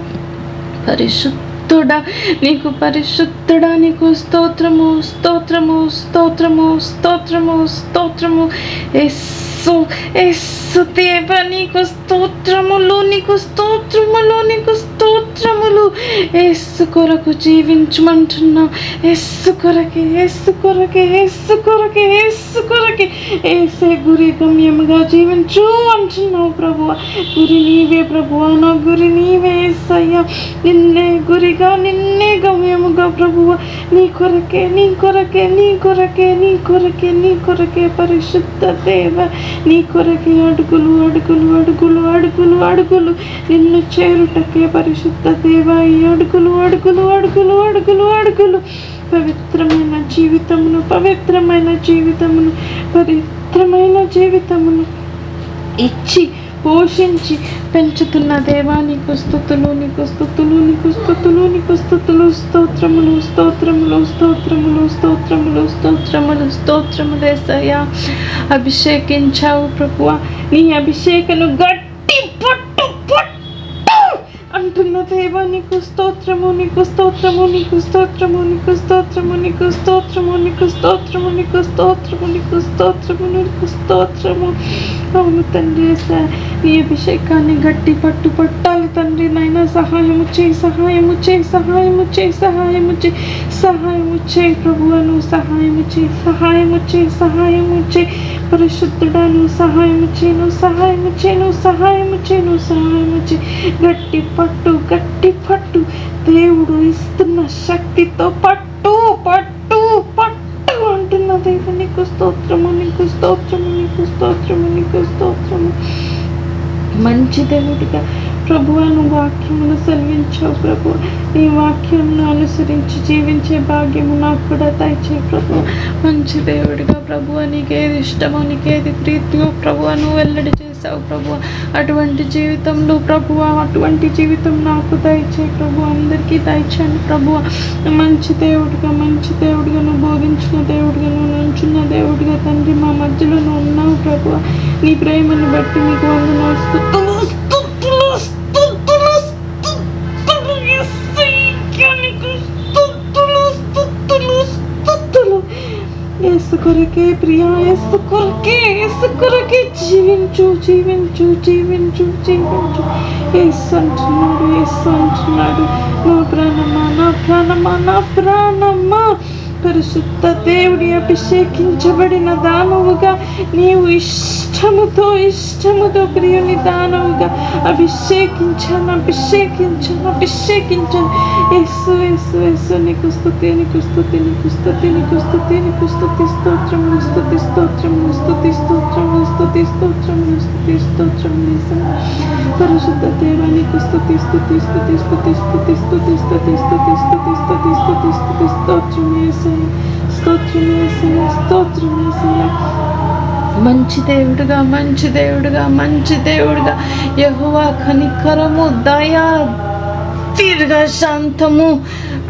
పరిశుద్ధుడా, నీకు పరిశుద్ధుడా, నీకు స్తోత్రము, స్తోత్రము, స్తోత్రము, స్తోత్రము, స్తోత్రము. యేసు, యేసు దేవా, నీకు స్తోత్రములు, నీకు స్తోత్రములు, నీకు స్తోత్రములు. యేసు కొరకు జీవించమంటున్నావు, యేసు కొరకే, యేసు కొరకే, యేసు కొరకే, యేసు కొరకే. యేసే గురి గమ్యముగా జీవించు అంటున్నావు ప్రభువా. గురి నీవే ప్రభువా, నా గురి నీవే యేసయ్యా. నిన్నే గురిగా, నిన్నే గమ్యముగా ప్రభువా. నీ కొరకే, నీ కొరకే, నీ కొరకే, నీ కొరకే, నీ కొరకే పరిశుద్ధ దేవ. నీ కొరకే అడుగులు, అడుగులు, అడుగులు, అడుగులు, అడుగులు నిన్ను చేరుటకే పరిశుద్ధ దేవ. ఈ అడుగులు, అడుగులు, అడుగులు, అడుగులు, అడుగులు. పవిత్రమైన జీవితమును, పవిత్రమైన జీవితమును, పవిత్రమైన జీవితమును ఇచ్చి పోషించి పెంచుతున్న దేవా, నీకు స్తుతులు, నీకు స్తుతులు, నీకు స్తుతులు, నీకు స్తుతులు. స్తోత్రములు, స్తోత్రములు, స్తోత్రములు, స్తోత్రములు, స్తోత్రములు, స్తోత్రములు యేసయ్యా. అభిషేకించావు ప్రభువా. నీ అభిషేకను గట్టి పట్టు పట్టు అంటున్న దేవా, నీకు స్తోత్రము, నీకు స్తోత్రము, నీకు స్తోత్రము, నీకు స్తోత్రము, నీకు స్తోత్రము, నీకు స్తోత్రము, నీకు స్తోత్రము, నీకు స్తోత్రము, నీకు స్తోత్రము. అవును తండ్రి, నీ అభిషేకాన్ని గట్టి పట్టు పట్టాలి తండ్రి. నైనా సహాయము చేయి, సహాయము చేయి, సహాయము చేయి, సహాయము చేయి, సహాయము చేయి ప్రభువా. నువ్వు సహాయము చేయి, సహాయము చేయి, సహాయము చేయి. పరిశుద్ధుడా, నువ్వు సహాయము చేయి, నువ్వు సహాయము చేయి, నువ్వు సహాయము చేయి, నువ్వు సహాయము చేయి. గట్టి పట్టు, గట్టి పట్టు. దేవుడు ఇస్తున్న శక్తితో పట్టు పట్టు పట్టు అంటున్న దేవ, నీకు స్తోత్రము, నీకు స్తోత్రము, నీకు స్తోత్రము, నీకు స్తోత్రము. మంచి దేవుడిగా ప్రభువా, నువ్వు వాక్యమును సెలవించావు ప్రభువా. నీ వాక్యమును అనుసరించి జీవించే భాగ్యము నాకు కూడా దయచేయి ప్రభువా. మంచి దేవుడిగా ప్రభువా, నీకేది ఇష్టమో, నీకేది ప్రీతియో ప్రభువా నువ్వు వెల్లడి చేసావు ప్రభువా. అటువంటి జీవితంలో ప్రభువా, అటువంటి జీవితం నాకు దయచేయి ప్రభువా. అందరికీ దయచేయండి ప్రభువా. మంచి దేవుడిగా, మంచి దేవుడిగా నువ్వు బోధించిన దేవుడిగా, నువ్వు నుంచున్న దేవుడిగా తండ్రి మా మధ్యలో నువ్వు ఉన్నావు ప్రభువా. నీ ప్రేమను బట్టి నీకు వందనాలు, స్తుతులు, స్తుతులు, స్తుతులు, స్తుతులు యేసయ్యా. నీకు స్తుతులు, స్తుతులు, స్తుతులు. యేసు కొరకే ప్రియా, యేసు కొరకే, యేసు కొరకే జీవించు, జీవించు, జీవించు, జీవించు. యేసు అంటున్నాడు, యేసు అంటున్నాడు, నా ప్రాణమా, నా ప్రాణమా, నా ప్రాణమా. పరిశుద్ధ దేవుడి అభిషేకించబడిన దానవుగా నీవు ఇష్టముతో, ఇష్టముతో ప్రియుని దానవుగా అభిషేకించాను, అభిషేకించాను, అభిషేకించాను. యేసు, యేసు, యేసు. నీకు స్తుతి, నీకు స్తుతి, నీకు స్తుతి, నీకు స్తుతి, నీకు స్తుతి. స్తోత్రములు, స్తుతి, స్తోత్రములు, స్తుతి, స్తోత్రములు, స్తుతి, స్తోత్రములు, స్తుతి, స్తోత్రములు. పరిశుద్ధ దేవ, నీకు స్తుతి, స్తుతి, స్తుతి, స్తుతి, స్తుతి, స్తుతి, స్తుతి, స్తుతి, స్తుతి, స్తుతి, స్తుతి, స్తుతి. స్తోత్రం యేసయ్యా, స్తోత్రం యేసయ్యా, స్తోత్రం యేసయ్యా. మంచి దేవుడుగా, మంచి దేవుడుగా, మంచి దేవుడుగా యెహోవా కనికరము, దయా, దీర్ఘ శాంతము,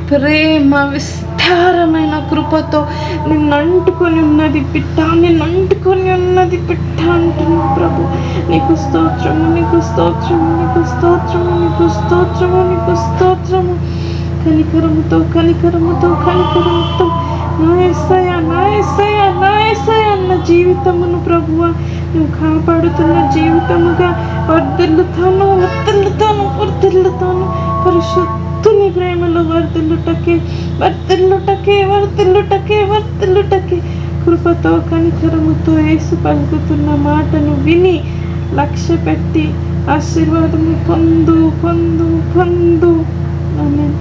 ప్రేమ, విస్తారమైన కృపతో నిన్ను అంటుకొని ఉన్నది బిడ్డ, నిన్ను అంటుకొని ఉన్నది బిడ్డ అంటున్నా ప్రభు. నీకు స్తోత్రము, నీకు స్తోత్రము, నీకు స్తోత్రము, నీకు స్తోత్రము, నీకు స్తోత్రము. కనికరముతో, కనికరముతో, కనికరముతో నా యేసయ్యా, నా యేసయ్యా, నా యేసయ్యా అన్న జీవితమును ప్రభువా నువ్వు కాపాడుతున్న జీవితముగా వర్ధిల్లుతాను, వర్ధిల్లుతాను, వర్ధిల్లుతాను. పరిశుద్ధుని ప్రేమలో వర్ధిల్లుటకే, వర్ధిల్లుటకే, వర్ధిల్లుటకే, వర్ధిల్లుటకే. కృపతో, కనికరముతో యేసు పలుకుతున్న మాటను విని లక్ష్య పెట్టి ఆశీర్వాదము పొందు, పొందు, పొందు. ఆమేన్.